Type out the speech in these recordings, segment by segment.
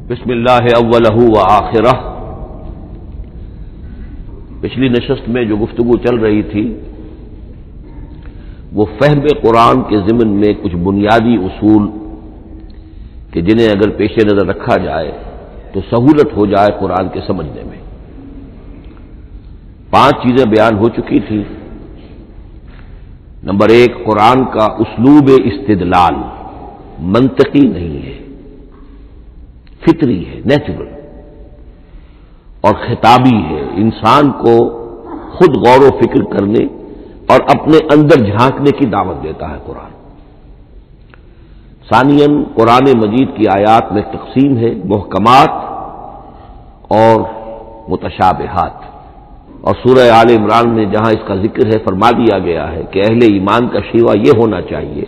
بسم اللہ اولہ و آخرہ۔ پچھلی نشست میں جو گفتگو چل رہی تھی وہ فہم قرآن کے ضمن میں کچھ بنیادی اصول کہ جنہیں اگر پیش نظر رکھا جائے تو سہولت ہو جائے قرآن کے سمجھنے میں۔ 5 چیزیں بیان ہو چکی تھی۔ نمبر 1، قرآن کا اسلوب استدلال منطقی نہیں ہے، فطری ہے، نیچرل اور خطابی ہے، انسان کو خود غور و فکر کرنے اور اپنے اندر جھانکنے کی دعوت دیتا ہے قرآن۔ ثانیاً، قرآن مجید کی آیات میں تقسیم ہے محکمات اور متشابہات، اور سورہ آل عمران میں جہاں اس کا ذکر ہے فرما دیا گیا ہے کہ اہل ایمان کا شیوہ یہ ہونا چاہیے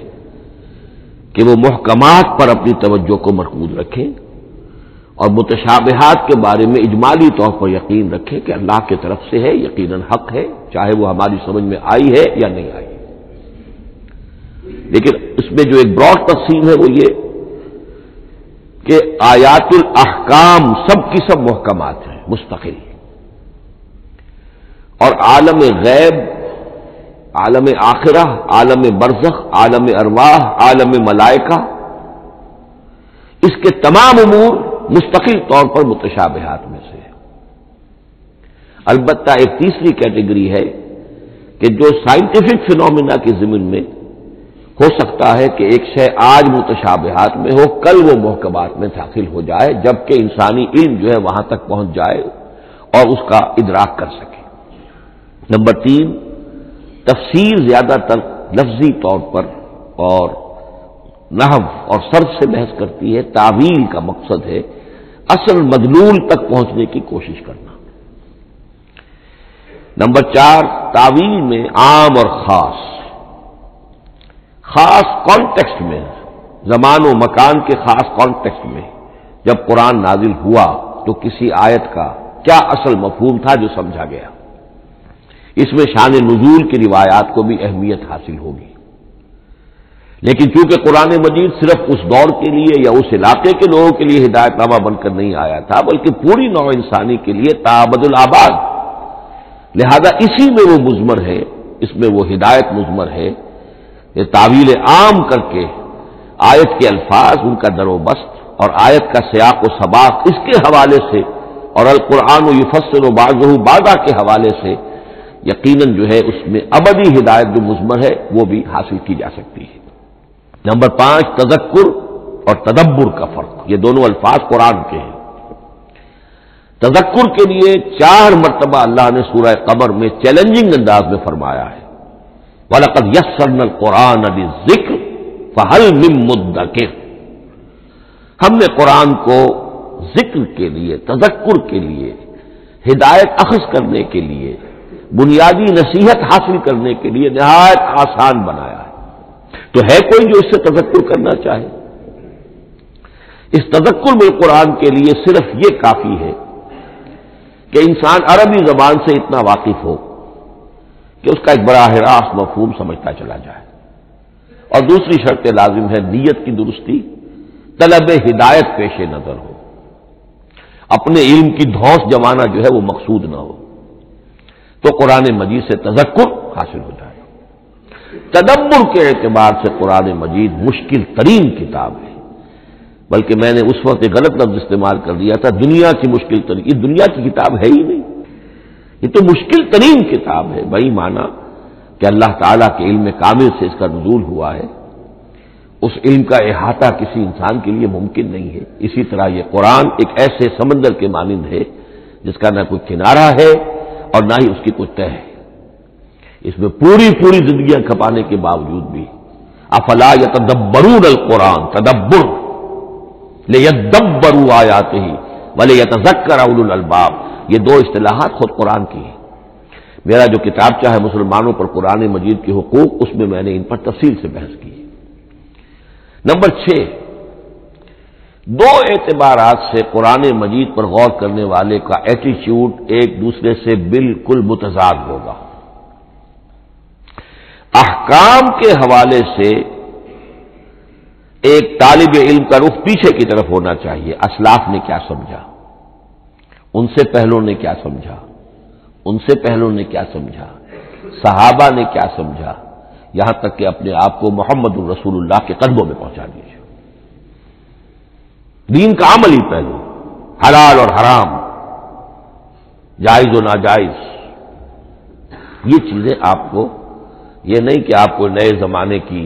کہ وہ محکمات پر اپنی توجہ کو مرکوز رکھیں اور متشابہات کے بارے میں اجمالی طور پر یقین رکھیں کہ اللہ کی طرف سے ہے، یقیناً حق ہے، چاہے وہ ہماری سمجھ میں آئی ہے یا نہیں آئی۔ لیکن اس میں جو ایک براڈ تقسیم ہے وہ یہ کہ آیات الاحکام سب کی سب محکمات ہیں مستقل، اور عالم غیب، عالم آخرہ، عالم برزخ، عالم ارواح، عالم ملائکہ، اس کے تمام امور مستقل طور پر متشابہات میں سے ہے۔ البتہ ایک تیسری کیٹیگری ہے کہ جو سائنٹیفک فینومینا کے ضمن میں ہو سکتا ہے کہ ایک شے آج متشابہات میں ہو، کل وہ محکمات میں داخل ہو جائے، جبکہ انسانی علم جو ہے وہاں تک پہنچ جائے اور اس کا ادراک کر سکے۔ نمبر 3، تفسیر زیادہ تر لفظی طور پر اور نحو اور صرف سے بحث کرتی ہے، تعویل کا مقصد ہے اصل مدلول تک پہنچنے کی کوشش کرنا۔ نمبر 4، تعویل میں عام اور خاص کانٹیکسٹ میں، زمان و مکان کے خاص کانٹیکسٹ میں جب قرآن نازل ہوا تو کسی آیت کا کیا اصل مفہوم تھا جو سمجھا گیا۔ اس میں شان نزول کی روایات کو بھی اہمیت حاصل ہوگی۔ لیکن چونکہ قرآن مجید صرف اس دور کے لیے یا اس علاقے کے لوگوں کے لیے ہدایت نامہ بن کر نہیں آیا تھا، بلکہ پوری نوع انسانی کے لیے تابد الآباد، لہذا اسی میں وہ مضمر ہے، اس میں وہ ہدایت مضمر ہے۔ یہ تعویل عام کر کے آیت کے الفاظ، ان کا در و بست اور آیت کا سیاق و سباق اس کے حوالے سے، اور القرآن یفسر بعضہ بعضا کے حوالے سے یقیناً جو ہے اس میں ابدی ہدایت جو مضمر ہے وہ بھی حاصل کی جا سکتی ہے۔ نمبر 5، تذکر اور تدبر کا فرق۔ یہ دونوں الفاظ قرآن کے ہیں۔ تذکر کے لیے 4 مرتبہ اللہ نے سورہ قمر میں چیلنجنگ انداز میں فرمایا ہے، وَلَقَدْ يَسَّرْنَا الْقُرْآنَ لِلذِّكْرِ فَهَلْ مِن مُّدَّكِرٍ۔ ہم نے قرآن کو ذکر کے لیے، تذکر کے لیے، ہدایت اخذ کرنے کے لیے، بنیادی نصیحت حاصل کرنے کے لیے نہایت آسان بنایا ہے۔ تو ہے کوئی جو اس سے تذکر کرنا چاہے؟ اس تذکر میں قرآن کے لیے صرف یہ کافی ہے کہ انسان عربی زبان سے اتنا واقف ہو کہ اس کا ایک براہ راست مفہوم سمجھتا چلا جائے، اور دوسری شرط لازم ہے نیت کی درستی، طلب ہدایت پیش نظر ہو، اپنے علم کی دھوس جمانا جو ہے وہ مقصود نہ ہو، تو قرآن مجید سے تذکر حاصل ہو جائے۔ تدبر کے اعتبار سے قرآن مجید مشکل ترین کتاب ہے، بلکہ میں نے اس وقت ایک غلط لفظ استعمال کر دیا تھا، دنیا کی مشکل ترین۔ یہ دنیا کی کتاب ہے ہی نہیں، یہ تو مشکل ترین کتاب ہے، بھائی مانا کہ اللہ تعالیٰ کے علم کامل سے اس کا نزول ہوا ہے، اس علم کا احاطہ کسی انسان کے لیے ممکن نہیں ہے۔ اسی طرح یہ قرآن ایک ایسے سمندر کے مانند ہے جس کا نہ کوئی کنارہ ہے اور نہ ہی اس کی کوئی تہہ ہے، اس میں پوری زندگیاں کھپانے کے باوجود بھی افلا یتدبرون القرآن، تدبر لیدبروا آیاتہ ولیتذکر اولو الالباب، یہ 2 اصطلاحات خود قرآن کی ہیں۔ میرا جو کتابچہ ہے مسلمانوں پر قرآن مجید کے حقوق، اس میں نے ان پر تفصیل سے بحث کی ہے۔ نمبر 6، 2 اعتبارات سے قرآن مجید پر غور کرنے والے کا ایٹیچیوڈ ایک دوسرے سے بالکل متضاد ہوگا۔ احکام کے حوالے سے ایک طالب علم کا رخ پیچھے کی طرف ہونا چاہیے. اسلاف نے کیا سمجھا، ان سے پہلوں نے کیا سمجھا، ان سے پہلوں نے کیا سمجھا، صحابہ نے کیا سمجھا، یہاں تک کہ اپنے آپ کو محمد الرسول اللہ کے قدموں میں پہنچا دیجیے. دین کا عملی پہلو، حلال اور حرام، جائز و ناجائز، یہ چیزیں آپ کو، یہ نہیں کہ آپ کو نئے زمانے کی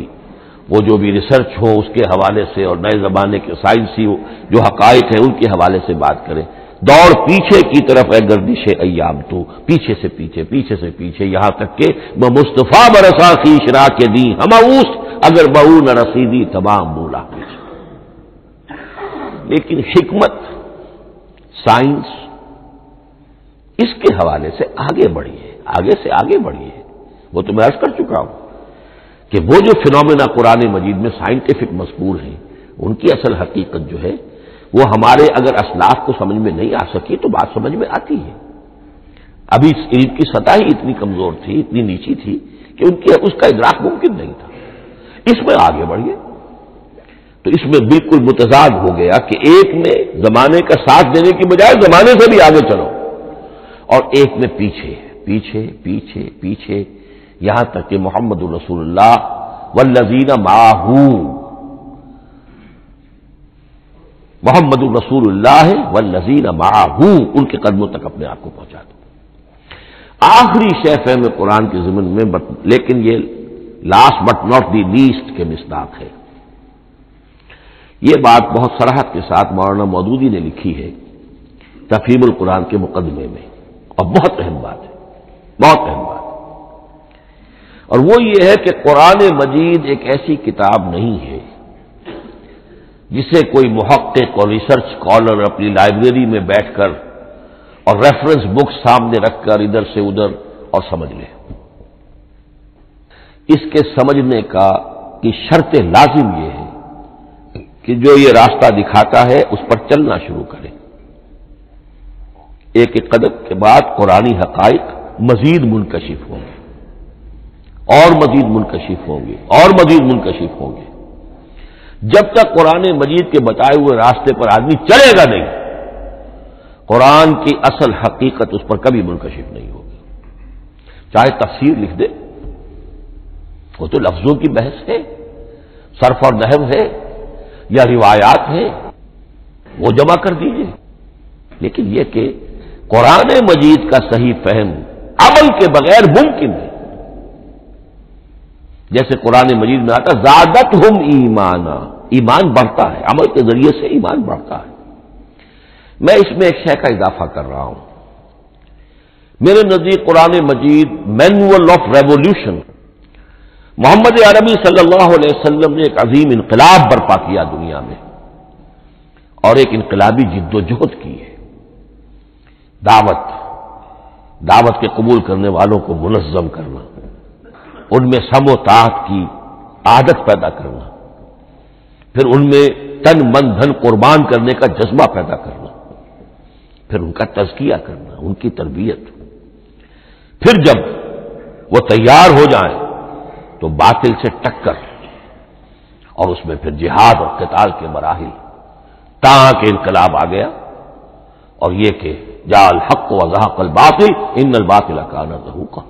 وہ جو بھی ریسرچ ہو اس کے حوالے سے اور نئے زمانے کے سائنسی جو حقائق ہیں ان کے حوالے سے بات کریں. دوڑ پیچھے کی طرف ہے گردش ایام، تو پیچھے سے پیچھے، پیچھے سے پیچھے، یہاں تک کہ مصطفیٰ برسا خیش را کے دی ہماؤس اگر بہو نہ رسیدی تمام بولا. لیکن حکمت، سائنس، اس کے حوالے سے آگے بڑھیے، آگے سے آگے بڑھیے. وہ تو میں عرض کر چکا ہوں کہ وہ جو فینومینا قرآن مجید میں سائنٹیفک مذکور ہیں ان کی اصل حقیقت جو ہے وہ ہمارے اگر اسلاف کو سمجھ میں نہیں آ سکی تو بات سمجھ میں آتی ہے. ابھی اس علم کی سطح ہی اتنی کمزور تھی، اتنی نیچی تھی کہ اس کا ادراک ممکن نہیں تھا. اس میں آگے بڑھیے تو اس میں بالکل متضاد ہو گیا کہ ایک میں زمانے کا ساتھ دینے کی بجائے زمانے سے بھی آگے چلو، اور ایک میں پیچھے پیچھے پیچھے پیچھے، یہاں تک کہ محمد الرسول اللہ والذین معہ، محمد الرسول اللہ والذین معہ، ان کے قدموں تک اپنے آپ کو پہنچا دو. آخری شے فہم قرآن کے ضمن میں، لیکن یہ last but not the least کے مصداق ہے. یہ بات بہت صراحت کے ساتھ مولانا مودودی نے لکھی ہے تفہیم القرآن کے مقدمے میں، اور بہت اہم بات ہے، بہت اہم بات. اور وہ یہ ہے کہ قرآن مجید ایک ایسی کتاب نہیں ہے جسے کوئی محقق اور ریسرچ اسکالر اپنی لائبریری میں بیٹھ کر اور ریفرنس بک سامنے رکھ کر ادھر سے ادھر اور سمجھ لے. اس کے سمجھنے کا کی شرط لازم یہ ہے کہ جو یہ راستہ دکھاتا ہے اس پر چلنا شروع کرے. ایک ایک قدم کے بعد قرآنی حقائق مزید منکشف ہوں گے اور مزید منکشف ہوں گے اور مزید منکشف ہوں گے. جب تک قرآن مجید کے بتائے ہوئے راستے پر آدمی چلے گا نہیں، قرآن کی اصل حقیقت اس پر کبھی منکشف نہیں ہوگی. چاہے تفسیر لکھ دے، وہ تو لفظوں کی بحث ہے، صرف اور نحو ہے یا روایات ہے، وہ جمع کر دیجئے. لیکن یہ کہ قرآن مجید کا صحیح فہم عمل کے بغیر ممکن ہے. جیسے قرآن مجید میں آتا زادتہم ایمانا، ایمان بڑھتا ہے، عمل کے ذریعے سے ایمان بڑھتا ہے. میں اس میں ایک شے کا اضافہ کر رہا ہوں. میرے نزدیک قرآن مجید مینول آف ریولیوشن، محمد عربی صلی اللہ علیہ وسلم نے ایک عظیم انقلاب برپا کیا دنیا میں، اور ایک انقلابی جد و جہد کی ہے. دعوت کے قبول کرنے والوں کو منظم کرنا، ان میں سم و طاعت کی عادت پیدا کرنا، پھر ان میں تن من دھن قربان کرنے کا جذبہ پیدا کرنا، پھر ان کا تزکیہ کرنا، ان کی تربیت. پھر جب وہ تیار ہو جائیں تو باطل سے ٹکر، اور اس میں پھر جہاد اور قتال کے مراحل، تاکہ انقلاب آ گیا. اور یہ کہ جاء الحق وزهق الباطل ان الباطل کان زهوقا.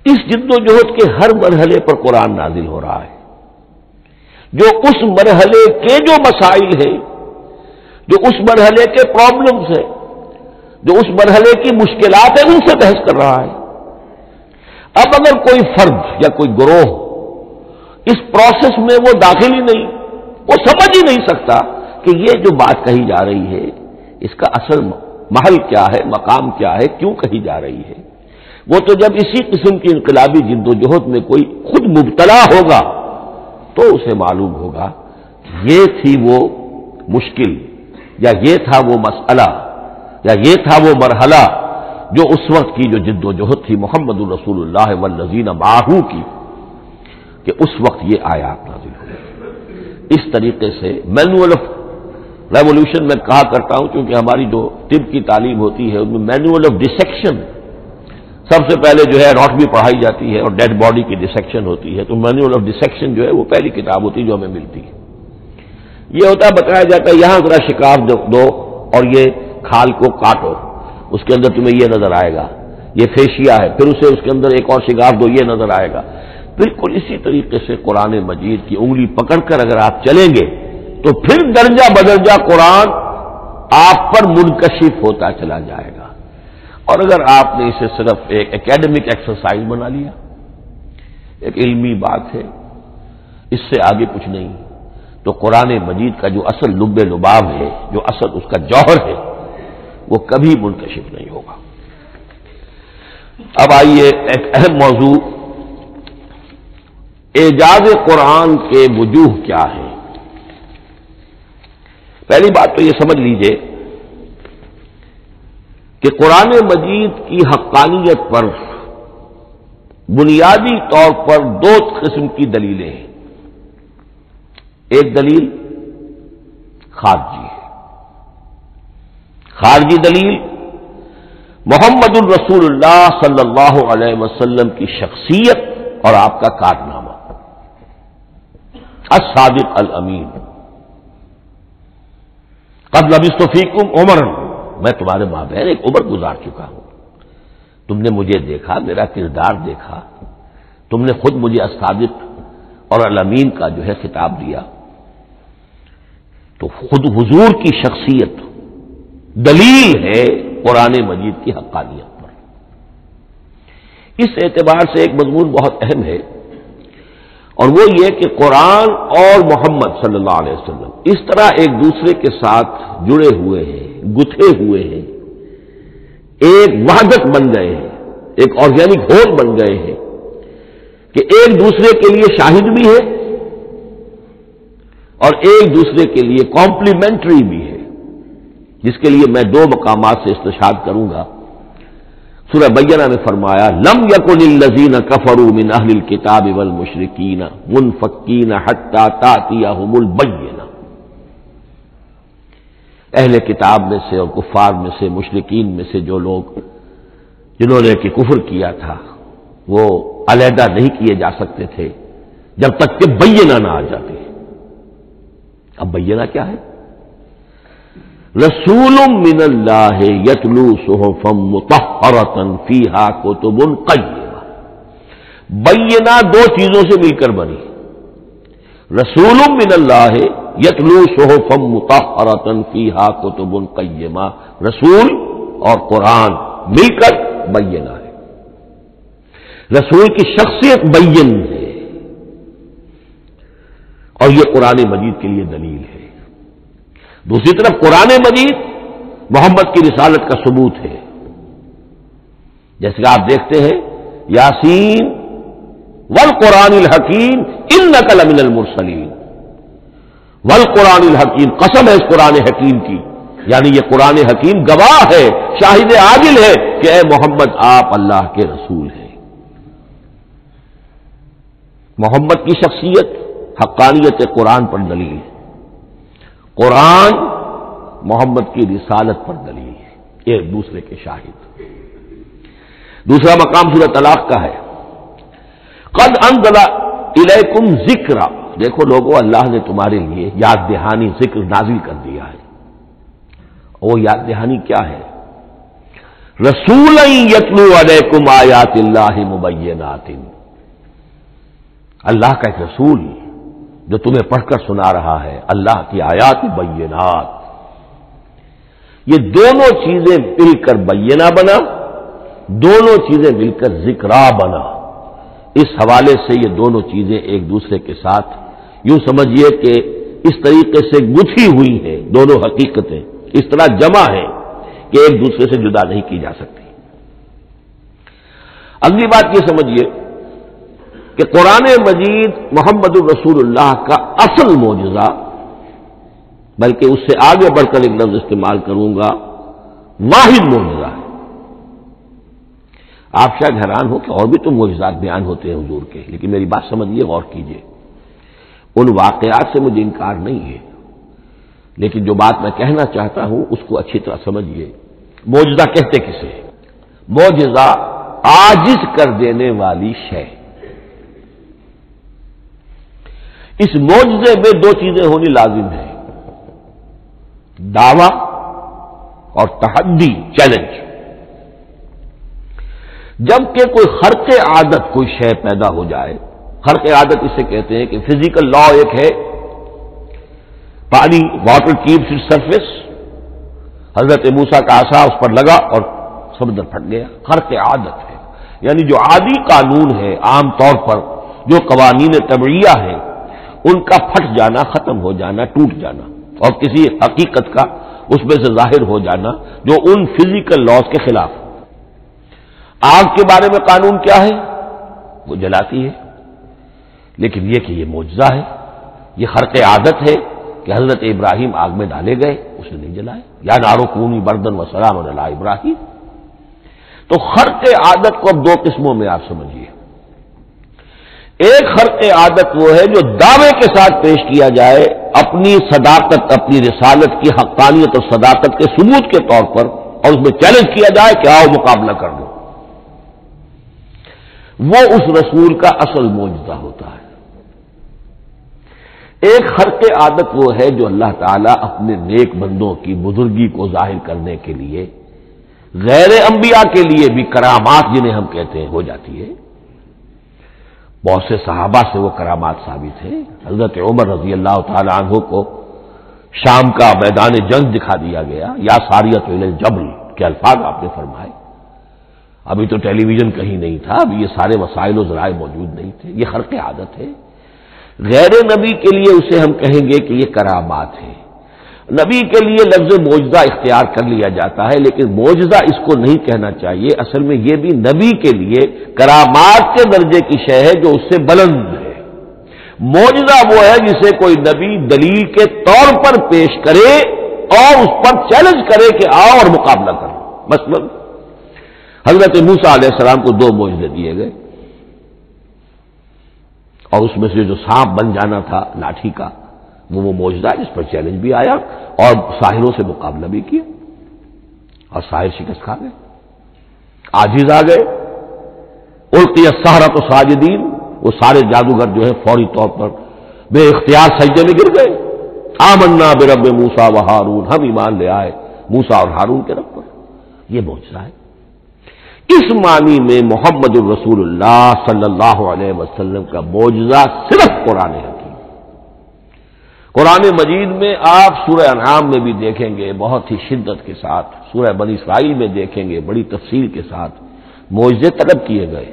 اس جد و جہد کے ہر مرحلے پر قرآن نازل ہو رہا ہے، جو اس مرحلے کے جو مسائل ہیں، جو اس مرحلے کے پرابلمز ہیں، جو اس مرحلے کی مشکلات ہیں، ان سے بحث کر رہا ہے. اب اگر کوئی فرد یا کوئی گروہ اس پروسیس میں وہ داخل ہی نہیں، وہ سمجھ ہی نہیں سکتا کہ یہ جو بات کہی جا رہی ہے اس کا اصل محل کیا ہے، مقام کیا ہے، کیوں کہی جا رہی ہے، وہ تو جب اسی قسم کی انقلابی جد و جہد میں کوئی خود مبتلا ہوگا تو اسے معلوم ہوگا یہ تھی وہ مشکل، یا یہ تھا وہ مسئلہ، یا یہ تھا وہ مرحلہ جو اس وقت کی جو جد و جہد تھی محمد الرسول اللہ والذین معہ کی، کہ اس وقت یہ آیات نازل ہوئی. اس طریقے سے مینول آف ریولیوشن میں کہا کرتا ہوں، کیونکہ ہماری جو طب کی تعلیم ہوتی ہے ان میں مینول آف ڈسیکشن، سب سے پہلے جو ہے اناٹمی پڑھائی جاتی ہے اور ڈیڈ باڈی کی ڈسیکشن ہوتی ہے، تو مینول آف ڈسیکشن جو ہے وہ پہلی کتاب ہوتی ہے جو ہمیں ملتی ہے۔ یہ ہوتا ہے، بتایا جاتا ہے یہاں ذرا شکاف دو اور یہ کھال کو کاٹو، اس کے اندر تمہیں یہ نظر آئے گا، یہ فیشیا ہے، پھر اسے اس کے اندر ایک اور شکاف دو، یہ نظر آئے گا۔ بالکل اسی طریقے سے قرآن مجید کی انگلی پکڑ کر اگر آپ چلیں گے تو پھر درجہ بدرجہ قرآن آپ پر منکشف ہوتا چلا جائے گا۔ اور اگر آپ نے اسے صرف ایک اکیڈمک ایکسرسائز بنا لیا، ایک علمی بات ہے، اس سے آگے کچھ نہیں، تو قرآن مجید کا جو اصل لب لباب ہے، جو اصل اس کا جوہر ہے، وہ کبھی منکشف نہیں ہوگا۔ اب آئیے ایک اہم موضوع، اعجاز قرآن کے وجوہ کیا ہیں۔ پہلی بات تو یہ سمجھ لیجئے کہ قرآن مجید کی حقانیت پر بنیادی طور پر دو قسم کی دلیلیں ہیں۔ ایک دلیل خارجی ہے، خارجی دلیل محمد الرسول اللہ صلی اللہ علیہ وسلم کی شخصیت اور آپ کا کارنامہ، الصادق الامین، قد لبثت فیکم عمرا، میں تمہارے مابین ایک عمر گزار چکا ہوں، تم نے مجھے دیکھا، میرا کردار دیکھا، تم نے خود مجھے الصادق اور الامین کا جو ہے خطاب دیا، تو خود حضور کی شخصیت دلیل ہے قرآن مجید کی حقانیت پر۔ اس اعتبار سے ایک مضمون بہت اہم ہے، اور وہ یہ کہ قرآن اور محمد صلی اللہ علیہ وسلم اس طرح ایک دوسرے کے ساتھ جڑے ہوئے ہیں، گتھے ہوئے ہیں، ایک وحدت بن گئے ہیں، ایک آرگینک ہول بن گئے ہیں کہ ایک دوسرے کے لیے شاہد بھی ہے اور ایک دوسرے کے لیے کمپلیمنٹری بھی ہے، جس کے لیے میں دو مقامات سے استشہاد کروں گا۔ سورہ بینہ میں فرمایا لم یکن الذین کفروا من اہل الکتاب والمشرکین منفکین حتی تأتیہم البینہ، اہل کتاب میں سے اور کفار میں سے، مشرکین میں سے جو لوگ جنہوں نے کہ کفر کیا تھا، وہ علیحدہ نہیں کیے جا سکتے تھے جب تک کہ بینہ نہ آ جاتے۔ اب بینہ کیا ہے؟ رسول من اللہ یتلو صحفا مطہرۃ فیہا کتب قیمہ، بینہ دو چیزوں سے مل کر بنی، رسول من اللہ یتلو صحفا مطہرۃ فیہا کتب قیمہ، رسول اور قرآن مل کر بینہ ہے، رسول کی شخصیت بین ہے، اور یہ قرآن مجید کے لیے دلیل ہے۔ دوسری طرف قرآن مجید محمد کی رسالت کا ثبوت ہے، جیسے کہ آپ دیکھتے ہیں یاسین والقرآن الحکیم انک لمن المرسلین، والقرآن الحکیم، قسم ہے اس قرآن حکیم کی، یعنی یہ قرآن حکیم گواہ ہے، شاہد عادل ہے کہ اے محمد آپ اللہ کے رسول ہیں۔ محمد کی شخصیت حقانیت قرآن پر دلیل ہے، قرآن محمد کی رسالت پر دلیل ہے، ایک دوسرے کے شاہد۔ دوسرا مقام سورۃ طلاق کا ہے، قد انزل الیکم ذکرا، دیکھو لوگو اللہ نے تمہارے لیے یاد دہانی ذکر نازل کر دیا ہے۔ وہ یاد دہانی کیا ہے؟ رسولا یتلو علیکم آیات اللہ مبینات، اللہ کا ایک رسول جو تمہیں پڑھ کر سنا رہا ہے اللہ کی آیات بینات، یہ دونوں چیزیں مل کر بینہ بنا، دونوں چیزیں مل کر ذکرا بنا۔ اس حوالے سے یہ دونوں چیزیں ایک دوسرے کے ساتھ یوں سمجھیے کہ اس طریقے سے گتھی ہوئی ہیں، دونوں حقیقتیں اس طرح جمع ہیں کہ ایک دوسرے سے جدا نہیں کی جا سکتی۔ اگلی بات یہ سمجھیے کہ قرآن مجید محمد الرسول اللہ کا اصل معجزہ، بلکہ اس سے آگے بڑھ کر ایک لفظ استعمال کروں گا، واحد معجزہ ہے۔ آپ شاید حیران ہو کہ اور بھی تو معجزات بیان ہوتے ہیں حضور کے، لیکن میری بات سمجھیے، غور کیجیے، ان واقعات سے مجھے انکار نہیں ہے، لیکن جو بات میں کہنا چاہتا ہوں اس کو اچھی طرح سمجھیے۔ معجزہ کہتے کسے؟ معجزہ عاجز کر دینے والی شے۔ اس معجزے میں دو چیزیں ہونی لازم ہیں، دعویٰ اور تحدی، چیلنج۔ جبکہ کوئی خرق عادت کوئی شے پیدا ہو جائے، خرق عادت اسے کہتے ہیں کہ فزیکل لا ایک ہے، پانی، واٹر کیپس اٹس سرفیس، حضرت موسیٰ کا عصا اس پر لگا اور سمندر پھٹ گیا، خرق عادت ہے، یعنی جو عادی قانون ہے، عام طور پر جو قوانین طبعیہ ہیں ان کا پھٹ جانا، ختم ہو جانا، ٹوٹ جانا، اور کسی حقیقت کا اس میں سے ظاہر ہو جانا جو ان فزیکل لاز کے خلاف۔ آگ کے بارے میں قانون کیا ہے؟ وہ جلاتی ہے، لیکن یہ کہ یہ معجزہ ہے، یہ خرق عادت ہے کہ حضرت ابراہیم آگ میں ڈالے گئے، اس نے نہیں جلائے، یا نارو کونی بردن و سلام علی ابراہیم۔ تو خرق عادت کو اب دو قسموں میں آپ سمجھیے۔ ایک خرق عادت وہ ہے جو دعوے کے ساتھ پیش کیا جائے، اپنی صداقت، اپنی رسالت کی حقانیت اور صداقت کے ثبوت کے طور پر، اور اس میں چیلنج کیا جائے کہ آؤ مقابلہ کر لو، وہ اس رسول کا اصل معجزہ ہوتا ہے۔ ایک خرق عادت وہ ہے جو اللہ تعالیٰ اپنے نیک بندوں کی بزرگی کو ظاہر کرنے کے لیے، غیر انبیاء کے لیے بھی کرامات جنہیں ہم کہتے ہیں ہو جاتی ہے۔ بہت سے صحابہ سے وہ کرامات ثابت ہیں۔ حضرت عمر رضی اللہ تعالی عنہ کو شام کا میدان جنگ دکھا دیا گیا، یا ساریۃ الی الجبل کے الفاظ آپ نے فرمائے۔ ابھی تو ٹیلی ویژن کہیں نہیں تھا، ابھی یہ سارے وسائل و ذرائع موجود نہیں تھے، یہ خرق عادت ہے۔ غیر نبی کے لیے اسے ہم کہیں گے کہ یہ کرامات ہے۔ نبی کے لیے لفظ معجزہ اختیار کر لیا جاتا ہے، لیکن معجزہ اس کو نہیں کہنا چاہیے، اصل میں یہ بھی نبی کے لیے کرامات کے درجے کی شے ہے جو اس سے بلند ہے۔ معجزہ وہ ہے جسے کوئی نبی دلیل کے طور پر پیش کرے اور اس پر چیلنج کرے کہ آؤ اور مقابلہ کرو۔ مثلا حضرت موسیٰ علیہ السلام کو دو معجزے دیے گئے، اور اس میں سے جو سانپ بن جانا تھا لاٹھی کا، وہ معجزہ جس پر چیلنج بھی آیا اور ساحروں سے مقابلہ بھی کیا، اور ساحر شکست کھا گئے، عاجز آ گئے۔ القی السحرۃ ساجدین، وہ سارے جادوگر جو ہے فوری طور پر بے اختیار سجدے میں گر گئے۔ آمنا برب موسیٰ و ہارون، ہم ایمان لے آئے موسیٰ اور ہارون کے رب پر۔ یہ معجزہ ہے۔ اس معنی میں محمد الرسول اللہ صلی اللہ علیہ وسلم کا معجزہ صرف قرآن حکیم۔ قرآن مجید میں آپ سورہ انعام میں بھی دیکھیں گے بہت ہی شدت کے ساتھ، سورہ بنی اسرائیل میں دیکھیں گے بڑی تفصیل کے ساتھ معجزے طلب کیے گئے۔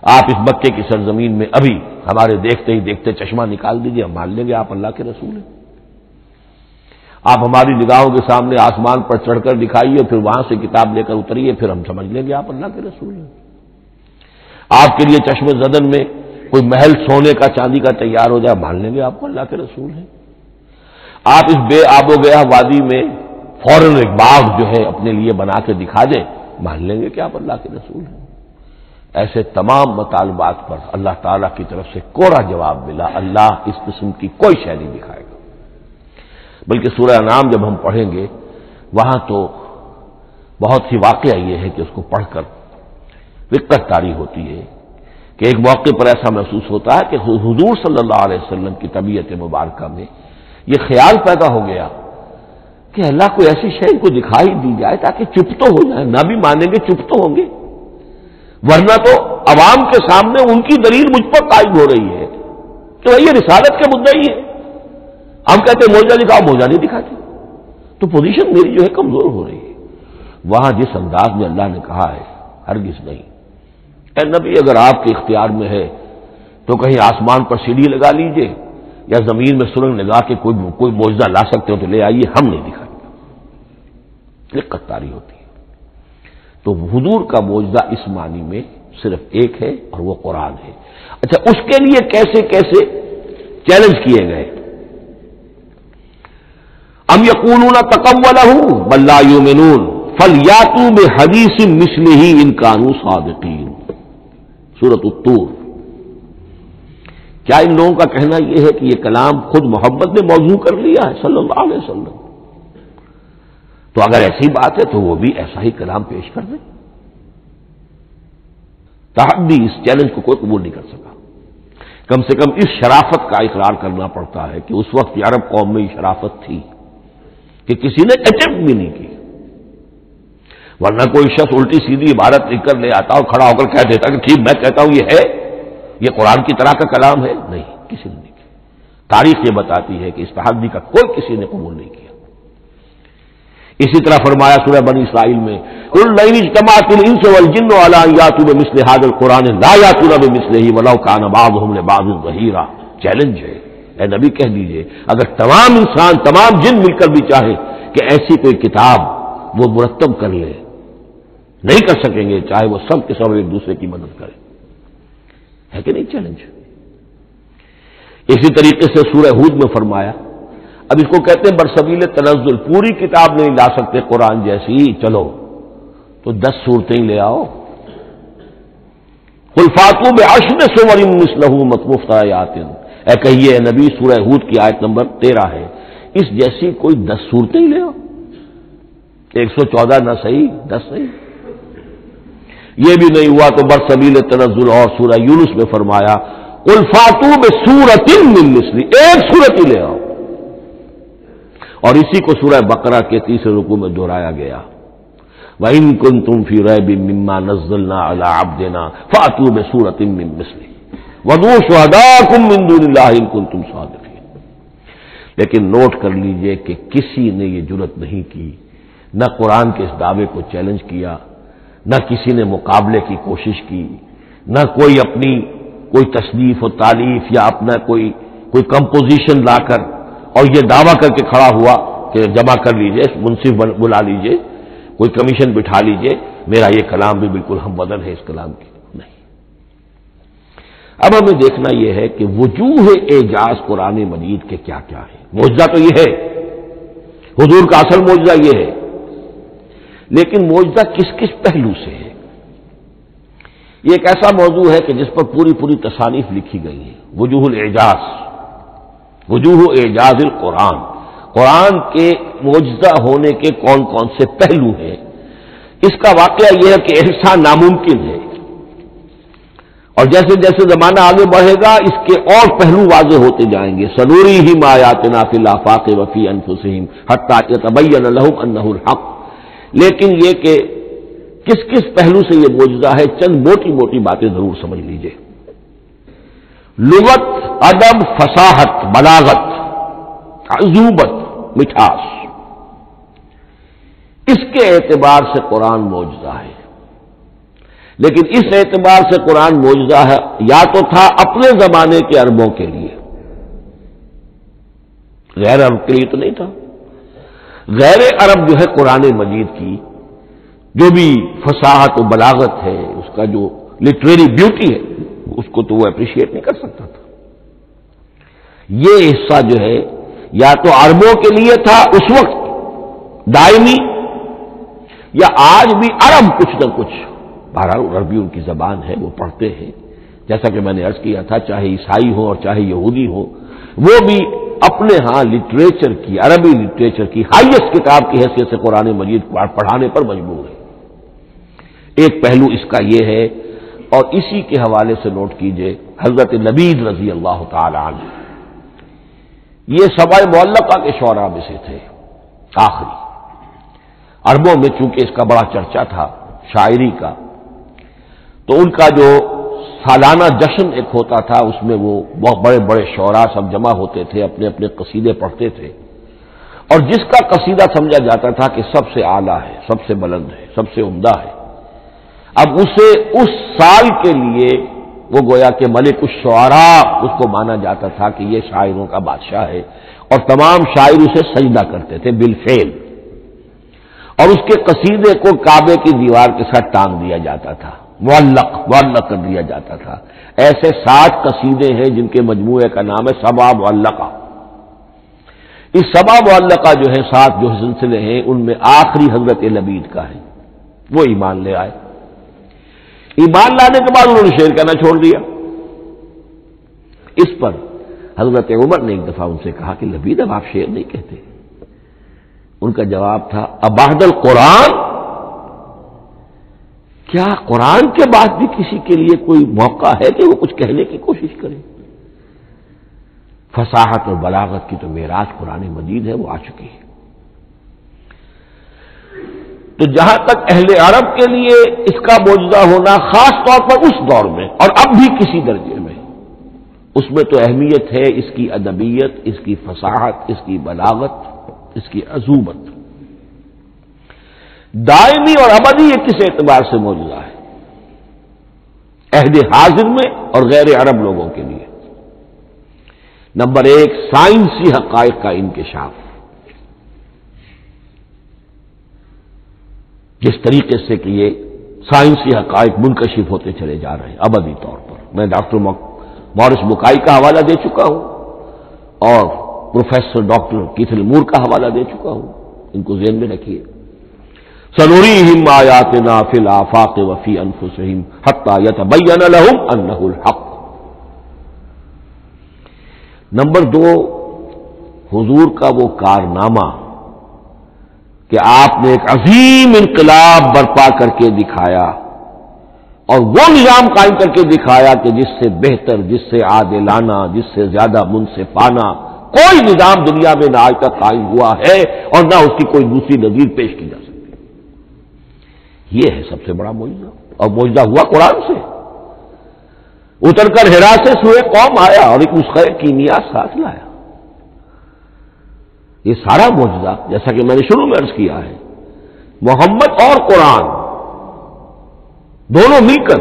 آپ اس مکے کی سرزمین میں ابھی ہمارے دیکھتے ہی دیکھتے چشمہ نکال دیجئے، ہم مان لیں گے آپ اللہ کے رسول ہیں۔ آپ ہماری نگاہوں کے سامنے آسمان پر چڑھ کر دکھائیے، پھر وہاں سے کتاب لے کر اتریے، پھر ہم سمجھ لیں گے آپ اللہ کے رسول ہیں۔ آپ کے لیے چشم زدن میں کوئی محل سونے کا چاندی کا تیار ہو جائے، مان لیں گے آپ کو اللہ کے رسول ہیں۔ آپ اس بے آب و گیا وادی میں فوراً ایک باغ جو ہے اپنے لیے بنا کے دکھا دیں، مان لیں گے کہ آپ اللہ کے رسول ہیں۔ ایسے تمام مطالبات پر اللہ تعالیٰ کی طرف سے کوڑا جواب ملا، اللہ اس قسم کی کوئی شے نہیں دکھائے گا۔ بلکہ سورہ انعام جب ہم پڑھیں گے وہاں تو بہت ہی واقعہ یہ ہے کہ اس کو پڑھ کر رقت طاری ہوتی ہے کہ ایک موقع پر ایسا محسوس ہوتا ہے کہ حضور صلی اللہ علیہ وسلم کی طبیعت مبارکہ میں یہ خیال پیدا ہو گیا کہ اللہ کو ایسی شے کو دکھائی دی جائے تاکہ چپ تو ہو جائے، نہ بھی مانیں گے چپ تو ہوں گے، ورنہ تو عوام کے سامنے ان کی دلیل مجھ پر قائم ہو رہی ہے کہ یہ رسالت کے مدعی ہے، ہم کہتے ہیں معجزہ دکھاؤ، معجزہ نہیں دکھاتے، تو پوزیشن میری جو ہے کمزور ہو رہی ہے۔ وہاں جس انداز میں اللہ نے کہا ہے، ہرگز نہیں، اے نبی اگر آپ کے اختیار میں ہے تو کہیں آسمان پر سیڑھی لگا لیجئے یا زمین میں سرنگ لگا کے کوئی معجزہ لا سکتے ہو تو لے آئیے، ہم نہیں دکھائیں گے۔ رقت طاری ہوتی ہے۔ تو حضور کا معجزہ اس معنی میں صرف ایک ہے اور وہ قرآن ہے۔ اچھا، اس کے لیے کیسے کیسے چیلنج کیے گئے؟ ام یقولون تقولہ بل لا یؤمنون فلیاتوا بحدیث مثلہ ان کانوا صادقین، سورۃ الطور۔ کیا ان لوگوں کا کہنا یہ ہے کہ یہ کلام خود محمد نے موضوع کر لیا ہے صلی اللہ علیہ وسلم؟ تو اگر ایسی بات ہے تو وہ بھی ایسا ہی کلام پیش کر دیں۔ تحدی، اس چیلنج کو کوئی قبول نہیں کر سکا۔ کم سے کم اس شرافت کا اقرار کرنا پڑتا ہے کہ اس وقت عرب قوم میں یہ شرافت تھی کہ کسی نے اٹمپٹ بھی نہیں کی، ورنہ کوئی شخص الٹی سیدھی عبارت لکھ کر لے آتا اور کھڑا ہو کر کہہ دیتا کہ ٹھیک میں کہتا ہوں یہ ہے، یہ قرآن کی طرح کا کلام ہے۔ نہیں، کسی نے نہیں کیا۔ تاریخ یہ بتاتی ہے کہ اس تحدی کا کوئی کسی نے قبول نہیں کیا۔ اسی طرح فرمایا سورہ بنی اسرائیل میں قل لئن اجتمعت الانس والجن على ان ياتوا بمثل هذا القرآن لا ياتون بمثله ولو كان بعضهم لبعض ظهيرا۔ چیلنج ہے، اے نبی کہہ دیجئے اگر تمام انسان، تمام جن مل کر بھی چاہے کہ ایسی کوئی کتاب وہ مرتب کر لے، نہیں کر سکیں گے، چاہے وہ سب کے سب ایک دوسرے کی مدد کریں۔ ہے کہ نہیں چیلنج؟ اسی طریقے سے سورہ ہود میں فرمایا، اب اس کو کہتے ہیں برسبیل تنزل، پوری کتاب نہیں لا سکتے قرآن جیسی، چلو تو 10 صورتیں لے آؤ۔ قل فاتوا بعشر سور مثلہ مفتریات، اے کہیے اے نبی، سورہ ہود کی آیت نمبر 13 ہے، اس جیسی کوئی 10 صورتیں لے آؤ۔ 114 نہ صحیح، 10 صحیح۔ یہ بھی نہیں ہوا تو برسبیل تنزل اور سورہ یونس میں فرمایا قل فاتوا بسورۃ من مثلہ، ایک سورت ہی لے آؤ۔ اور اسی کو سورہ بقرہ کے 30 رکوع میں دہرایا گیا، وَإِن كُنتُمْ فِي رَيْبٍ مِّمَّا نَزَّلْنَا عَلَىٰ عَبْدِنَا فَأْتُوا بِسُورَةٍ مِّن مِّثْلِهِ وَادْعُوا شُهَدَاءَكُم مِّن دُونِ اللَّهِ إِن كُنتُمْ صَادِقِينَ۔ لیکن نوٹ کر لیجئے کہ کسی نے یہ جرأت نہیں کی، نہ قرآن کے اس دعوے کو چیلنج کیا، نہ کسی نے مقابلے کی کوشش کی، نہ کوئی اپنی کوئی تصنیف و تالیف یا اپنا کوئی کمپوزیشن لا کر اور یہ دعویٰ کر کے کھڑا ہوا کہ جمع کر لیجئے، منصف بلا لیجئے، کوئی کمیشن بٹھا لیجئے، میرا یہ کلام بھی بالکل ہم بدل ہے اس کلام کی، نہیں۔ اب ہمیں دیکھنا یہ ہے کہ وجوہ اعجاز قرآن مجید کے کیا کیا ہے۔ معجزہ تو یہ ہے، حضور کا اصل معجزہ یہ ہے، لیکن معجزہ کس کس پہلو سے ہے؟ یہ ایک ایسا موضوع ہے کہ جس پر پوری تصانیف لکھی گئی ہیں۔ وجوہ الاعجاز، وجوہ اعجاز القرآن، قرآن کے معجزہ ہونے کے کون کون سے پہلو ہیں۔ اس کا واقعہ یہ ہے کہ احسان ناممکن ہے، اور جیسے جیسے زمانہ آگے بڑھے گا اس کے اور پہلو واضح ہوتے جائیں گے۔ سنوریہم آیاتنا فی الآفاق وفی انفسہم حتی یتبین لہم انہ الحق۔ لیکن یہ کہ کس کس پہلو سے یہ معجزہ ہے، چند موٹی موٹی باتیں ضرور سمجھ لیجئے۔ لغت، ادب، فصاحت، بلاغت، عذوبت، مٹھاس، اس کے اعتبار سے قرآن معجزہ ہے۔ لیکن اس اعتبار سے قرآن معجزہ ہے یا تو تھا اپنے زمانے کے عربوں کے لیے، غیر عرب کے لیے تو نہیں تھا۔ غیر عرب جو ہے قرآن مجید کی جو بھی فصاحت و بلاغت ہے، اس کا جو لٹریری بیوٹی ہے، اس کو تو وہ اپریشیٹ نہیں کر سکتا تھا۔ یہ حصہ جو ہے یا تو عربوں کے لیے تھا اس وقت دائمی، یا آج بھی عرب کچھ نہ کچھ، بہرحال عربی ان کی زبان ہے، وہ پڑھتے ہیں، جیسا کہ میں نے عرض کیا تھا، چاہے عیسائی ہو اور چاہے یہودی ہو، وہ بھی اپنے ہاں لٹریچر کی، عربی لٹریچر کی ہائیسٹ کتاب کی حیثیت سے قرآن مجید پڑھانے پر مجبور ہے۔ ایک پہلو اس کا یہ ہے، اور اسی کے حوالے سے نوٹ کیجئے حضرت لبید رضی اللہ تعالی عنہ، یہ سبع معلقہ کے شعراء میں سے تھے آخری۔ عربوں میں چونکہ اس کا بڑا چرچا تھا شاعری کا، تو ان کا جو سالانہ جشن ایک ہوتا تھا، اس میں وہ بہت بڑے بڑے شعراء سب جمع ہوتے تھے، اپنے اپنے قصیدے پڑھتے تھے، اور جس کا قصیدہ سمجھا جاتا تھا کہ سب سے اعلیٰ ہے، سب سے بلند ہے، سب سے عمدہ ہے، اب اسے اس سال کے لیے وہ گویا کہ ملک الشعراء اس کو مانا جاتا تھا کہ یہ شاعروں کا بادشاہ ہے، اور تمام شاعر اسے سجدہ کرتے تھے بالفعل، اور اس کے قصیدے کو کعبے کی دیوار کے ساتھ ٹانگ دیا جاتا تھا، معلق کر دیا جاتا تھا۔ ایسے 60 قصیدے ہیں جن کے مجموعے کا نام ہے سبع معلقہ۔ اس سبع معلقہ جو ہے 7 جو سلسلے ہیں، ان میں آخری حضرت لبید کا ہے، وہ ایمان لے آئے۔ ایمان لانے کے بعد انہوں نے شعر کہنا چھوڑ دیا۔ اس پر حضرت عمر نے ایک دفعہ ان سے کہا کہ لبید اب آپ شعر نہیں کہتے۔ ان کا جواب تھا ابعد القرآن، کیا قرآن کے بعد بھی کسی کے لیے کوئی موقع ہے کہ وہ کچھ کہنے کی کوشش کرے؟ فصاحت اور بلاغت کی تو معراج قرآن مجید ہے، وہ آ چکی ہے۔ تو جہاں تک اہل عرب کے لیے اس کا معجزہ ہونا خاص طور پر اس دور میں اور اب بھی کسی درجے میں، اس میں تو اہمیت ہے اس کی ادبیت، اس کی فصاحت، اس کی بلاغت، اس کی عذوبت۔ دائمی اور ابدی یہ کس اعتبار سے معجزہ ہے؟ عہد حاضر میں اور غیر عرب لوگوں کے لیے۔ نمبر ایک، سائنسی حقائق کا انکشاف۔ جس طریقے سے کہ یہ سائنسی حقائق منکشف ہوتے چلے جا رہے ہیں ابدی طور پر، میں ڈاکٹر مورس بکائی کا حوالہ دے چکا ہوں اور پروفیسر ڈاکٹر کیتھل مور کا حوالہ دے چکا ہوں، ان کو ذہن میں رکھیے۔ سنریہم آیاتنا فی الآفاق وفی انفسہم حتی یتبین لہم انہ الحق۔ نمبر دو، حضور کا وہ کارنامہ کہ آپ نے ایک عظیم انقلاب برپا کر کے دکھایا اور وہ نظام قائم کر کے دکھایا کہ جس سے بہتر، جس سے عادلانہ، جس سے زیادہ منصفانہ کوئی نظام دنیا میں نہ آج تک قائم ہوا ہے اور نہ اس کی کوئی دوسری نظیر پیش کی جا سکتی۔ یہ ہے سب سے بڑا معجزہ، اور معجزہ ہوا قرآن سے۔ اتر کر حرا سے سوئے قوم آیا اور ایک نسخہ کیمیا ساتھ لایا۔ یہ سارا معجزہ، جیسا کہ میں نے شروع میں عرض کیا ہے، محمد اور قرآن دونوں مل کر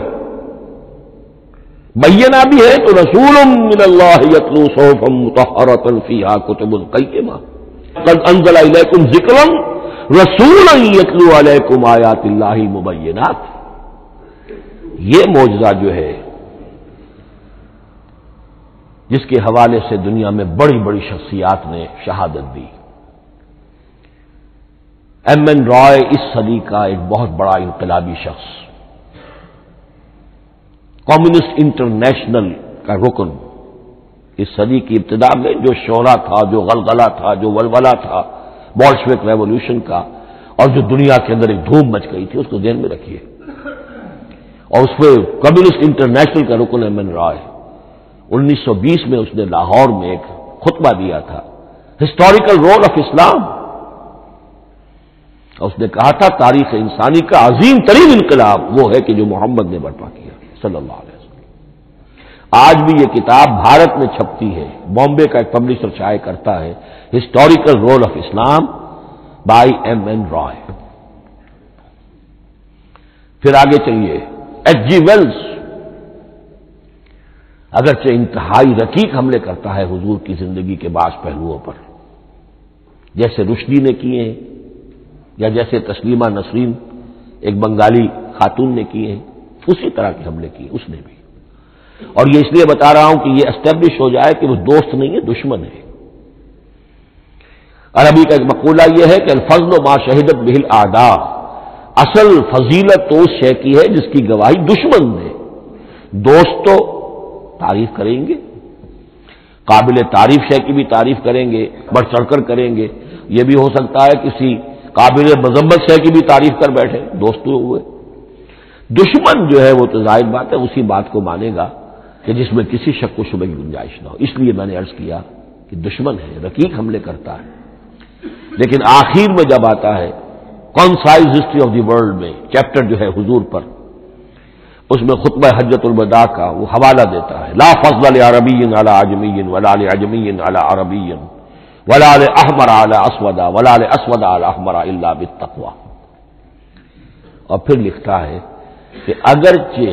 بینہ بھی ہے تو رسول من اللہ یتلو صحفا مطہرۃ فیہا کتب قیمہ قد انزل الیکم ذکرا رسولا یتلو علیکم آیات اللہ مبینات۔ یہ معجزہ جو ہے جس کے حوالے سے دنیا میں بڑی بڑی شخصیات نے شہادت دی۔ ایم این رائے اس صدی کا ایک بہت بڑا انقلابی شخص، کمیونسٹ انٹرنیشنل کا رکن، اس صدی کی ابتدا میں جو شعلہ تھا، جو غلغلہ تھا، جو ولولہ تھا بولشوک ریولوشن کا، اور جو دنیا کے اندر ایک دھوم مچ گئی تھی، اس کو ذہن میں رکھیے۔ اور اس میں کمیونسٹ انٹرنیشنل کا رکن ایم این رائے، 1920 میں اس نے لاہور میں ایک خطبہ دیا تھا، ہسٹوریکل رول آف اسلام، اور اس نے کہا تھا تاریخ انسانی کا عظیم ترین انقلاب وہ ہے کہ جو محمد نے برپا کیا صلی اللہ علیہ وسلم۔ آج بھی یہ کتاب بھارت میں چھپتی ہے، بامبے کا ایک پبلشر شائع کرتا ہے، historical role of Islam by M N Roy. پھر آگے چلیے، ایچ جی ویلز اگرچہ انتہائی رقیق حملے کرتا ہے حضور کی زندگی کے بعض پہلوؤں پر، جیسے رشدی نے کیے ہیں یا جیسے تسلیمہ نسرین ایک بنگالی خاتون نے کیے ہیں، اسی طرح کے حملے کیے اس نے بھی۔ اور یہ اس لیے بتا رہا ہوں کہ یہ اسٹیبلش ہو جائے کہ وہ دوست نہیں ہے، دشمن ہے۔ عربی کا ایک مقولہ یہ ہے کہ الفضل ما شہدت بہ الاعداء، اصل فضیلت تو اس شے کی ہے جس کی گواہی دشمن دے۔ دوست تو تعریف کریں گے، قابل تعریف شے کی بھی تعریف کریں گے، بڑھ چڑھ کر کریں گے۔ یہ بھی ہو سکتا ہے کسی قابل مذمت شے کی بھی تعریف کر بیٹھے، دوست تو ہوئے۔ دشمن جو ہے وہ تو ظاہر بات ہے اسی بات کو مانے گا کہ جس میں کسی شک و شبہ کی گنجائش نہ ہو۔ اس لیے میں نے عرض کیا کہ دشمن ہے، رقیق حملے کرتا ہے، لیکن آخر میں جب آتا ہے concise history of the world میں چیپٹر جو ہے حضور پر، اس میں خطبہ حجۃ الوداع کا وہ حوالہ دیتا ہے، لا فضل لعربی علی عجمی ولا لعجمی علی عربی ولا لاحمر علی اسود ولا لاسود علی احمر الا بالتقوی۔ اور پھر لکھتا ہے کہ اگرچہ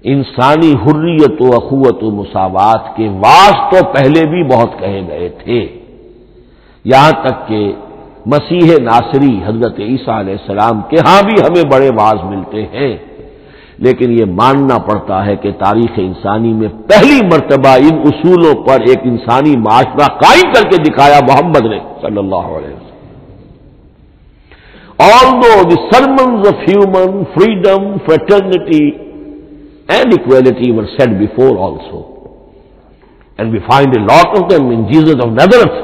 انسانی حریت و اخوت و مساوات کے واعظ تو پہلے بھی بہت کہے گئے تھے، یہاں تک کہ مسیح ناصری حضرت عیسیٰ علیہ السلام کے ہاں بھی ہمیں بڑے واعظ ملتے ہیں، لیکن یہ ماننا پڑتا ہے کہ تاریخ انسانی میں پہلی مرتبہ ان اصولوں پر ایک انسانی معاشرہ قائم کر کے دکھایا محمد نے صلی اللہ علیہ وسلم۔ Although the sermons of human freedom, fraternity and equality were said before also, and we find a lot of them in Jesus of Nazareth,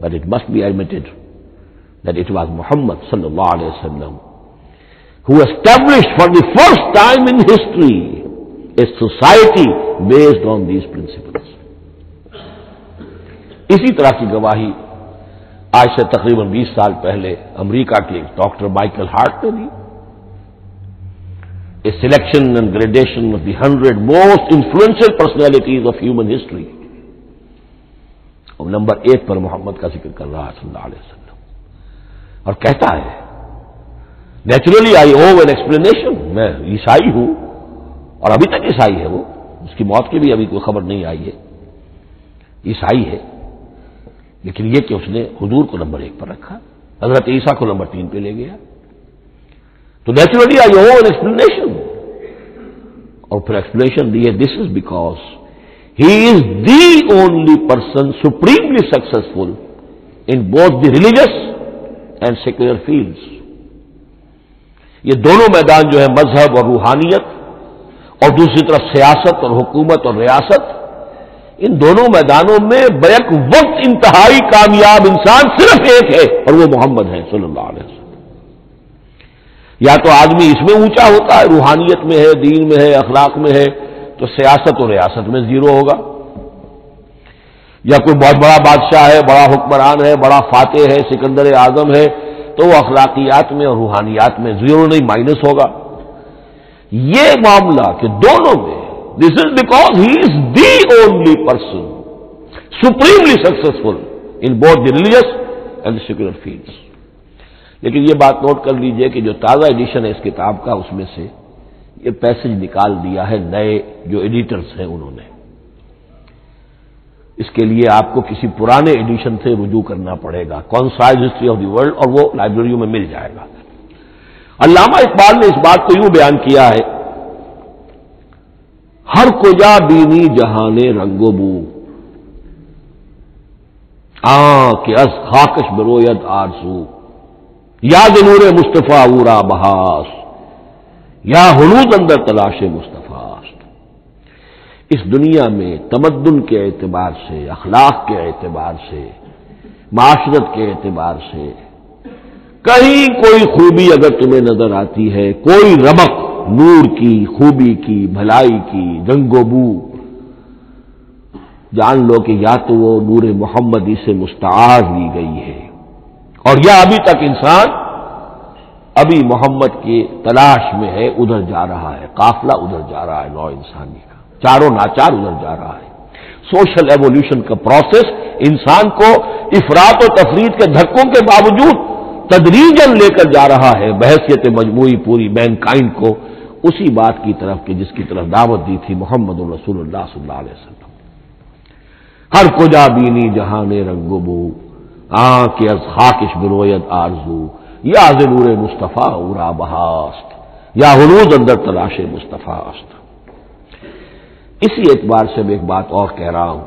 but it must be admitted that it was Muhammad sallallahu alayhi wa sallam who established for the first time in history a society based on these principles. اسی طرح کی گواہی آج سے تقریباً 20 سال پہلے امریکہ کے ڈاکٹر مائیکل ہارٹ نے دی. A selection and gradation of the 100 most influential personalities of human history. اور نمبر 1 پر محمد کا ذکر کر رہا ہے صلی اللہ علیہ وسلم، اور کہتا ہے naturally I O N explanation, میں عیسائی ہوں اور ابھی تک عیسائی ہے وہ، اس کی موت کی بھی ابھی کوئی خبر نہیں آئی ہے، عیسائی ہے، لیکن یہ کہ اس نے حضور کو نمبر 1 پر رکھا، حضرت عیسیٰ کو نمبر 3 پہ لے گیا. تو naturally I O N explanation, اور پھر ایکسپلینیشن دی ہے this is because he is the only person supremely successful in both the religious and secular fields. یہ دونوں میدان جو ہے مذہب اور روحانیت اور دوسری طرف سیاست اور حکومت اور ریاست، ان دونوں میدانوں میں بیک وقت انتہائی کامیاب انسان صرف ایک ہے، اور وہ محمد ہے صلی اللہ علیہ وسلم. یا تو آدمی اس میں اونچا ہوتا ہے، روحانیت میں ہے، دین میں ہے، اخلاق میں ہے، تو سیاست اور ریاست میں زیرو ہوگا. یا کوئی بہت بڑا بادشاہ ہے، بڑا حکمران ہے، بڑا فاتح ہے، سکندر اعظم ہے، تو وہ اخلاقیات میں اور روحانیات میں زیرو نہیں، مائنس ہوگا. یہ معاملہ کہ دونوں میں this is because he is the only person supremely successful in both the religious and the secular fields. لیکن یہ بات نوٹ کر لیجئے کہ جو تازہ ایڈیشن ہے اس کتاب کا، اس میں سے یہ پیسج نکال دیا ہے نئے جو ایڈیٹرز ہیں انہوں نے. اس کے لیے آپ کو کسی پرانے ایڈیشن سے رجوع کرنا پڑے گا، concise history of the world, اور وہ لائبریریوں میں مل جائے گا. علامہ اقبال نے اس بات کو یوں بیان کیا ہے، ہر کجا بینی جہانے رنگ و بو، کہ از خاکش بروید آرزو، یاد نور مصطفیٰ اورا بہاس، یا ہنود اندر تلاش مصطفیٰ. اس دنیا میں تمدن کے اعتبار سے، اخلاق کے اعتبار سے، معاشرت کے اعتبار سے کہیں کوئی خوبی اگر تمہیں نظر آتی ہے، کوئی رمق نور کی، خوبی کی، بھلائی کی، رنگ و بو، جان لو کہ یا تو وہ نور محمدی سے مستعار لی گئی ہے، اور یا ابھی تک انسان ابھی محمد کی تلاش میں ہے، ادھر جا رہا ہے، قافلہ ادھر جا رہا ہے، نوع انسانی کا چاروں ناچار ادھر جا رہا ہے. سوشل ایوولوشن کا پروسیس انسان کو افراط و تفرید کے دھکوں کے باوجود تدریجاً لے کر جا رہا ہے بحیثیت مجموعی پوری مین کائنڈ کو اسی بات کی طرف کہ جس کی طرف دعوت دی تھی محمد رسول اللہ صلی اللہ علیہ وسلم. ہر کجا بینی جہان رنگ و بو، کہ از خاکش بروید آرزو، یا ز نور مصطفیٰ اورا بہاست، یا ہنوز اندر تلاش مصطفیٰ است. اسی اعتبار سے میں ایک بات اور کہہ رہا ہوں،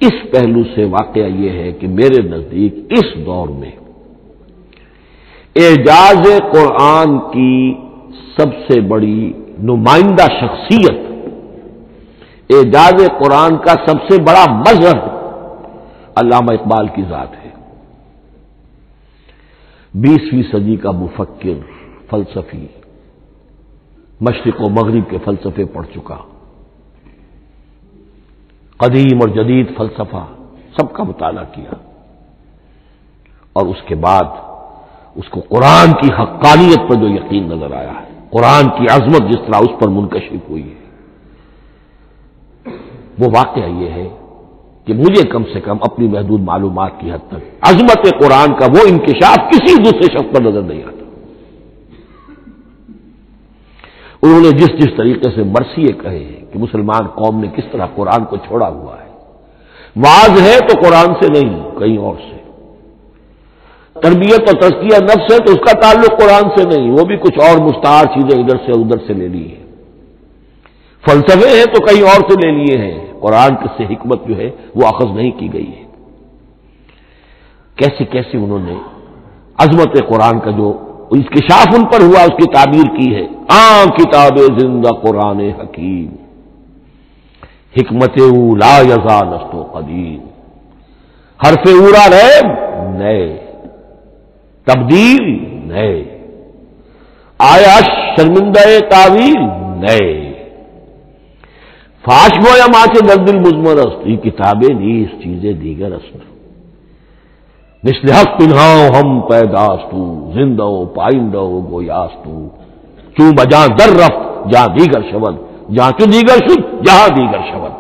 اس پہلو سے واقعہ یہ ہے کہ میرے نزدیک اس دور میں اعجاز قرآن کی سب سے بڑی نمائندہ شخصیت، اعجاز قرآن کا سب سے بڑا مظہر علامہ اقبال کی ذات ہے. 20ویں صدی کا مفکر، فلسفی، مشرق و مغرب کے فلسفے پڑھ چکا، قدیم اور جدید فلسفہ سب کا مطالعہ کیا، اور اس کے بعد اس کو قرآن کی حقانیت پر جو یقین نظر آیا ہے، قرآن کی عظمت جس طرح اس پر منکشف ہوئی ہے، وہ واقعہ یہ ہے کہ مجھے کم سے کم اپنی محدود معلومات کی حد تک عظمت قرآن کا وہ انکشاف کسی دوسرے شخص پر نظر نہیں آتا. انہوں نے جس جس طریقے سے مرثیے کہے ہیں کہ مسلمان قوم نے کس طرح قرآن کو چھوڑا ہوا ہے، واعظ ہے تو قرآن سے نہیں کہیں اور سے، تربیت اور تزکیہ نفس ہے تو اس کا تعلق قرآن سے نہیں، وہ بھی کچھ اور مستعار چیزیں ادھر سے ادھر سے لے لی ہیں، فلسفے ہیں تو کہیں اور سے لے لیے ہیں، قرآن سے حکمت جو ہے وہ اخذ نہیں کی گئی ہے. کیسے کیسے انہوں نے عظمت قرآن کا جو انکشاف ان پر ہوا اس کی تعبیر کی ہے. کتاب زندہ قرآن حکیم، حکمت او لا یزا نست و قدیم، حرف اورا ریب نئے، تبدیل نئے، آیا شرمندہ تعویل نئے فاش گویا ماں سے در دل مزمر است یہ کتابیں نیز چیزیں دیگر است مثل حق پنہاؤ ہم پیداستو زندہ و پائندہ و گویاستو چوں بجاں در رفت جہاں دیگر شود جہاں چوں دیگر شد جہاں دیگر شود.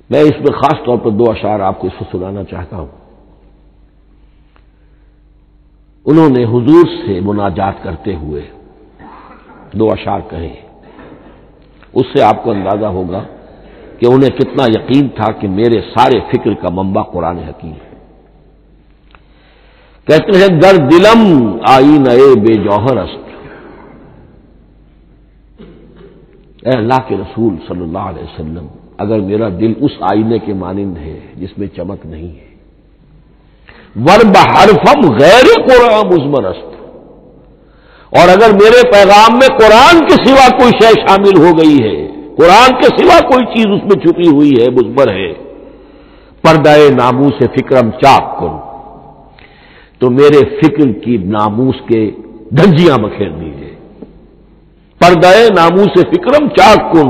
میں اس میں خاص طور پر دو اشعار آپ کو اس کو سنانا چاہتا ہوں. انہوں نے حضور سے مناجات کرتے ہوئے دو اشعار کہے. اس سے آپ کو اندازہ ہوگا کہ انہیں کتنا یقین تھا کہ میرے سارے فکر کا منبع قرآن حکیم ہے. کہتے ہیں گر دلم آئینہ بے جوہر است. اے اللہ کے رسول صلی اللہ علیہ وسلم، اگر میرا دل اس آئینے کے مانند ہے جس میں چمک نہیں ہے، ورب حرفم غیر قرآن مزمر است، اور اگر میرے پیغام میں قرآن کے سوا کوئی شے شامل ہو گئی ہے، قرآن کے سوا کوئی چیز اس میں چھپی ہوئی ہے، مزمر ہے، پردہ ناموس فکرم چاک کن، تو میرے فکر کی ناموس کے دھنجیاں بکھیر دیجیے. پردہ ناموس فکرم چاک کن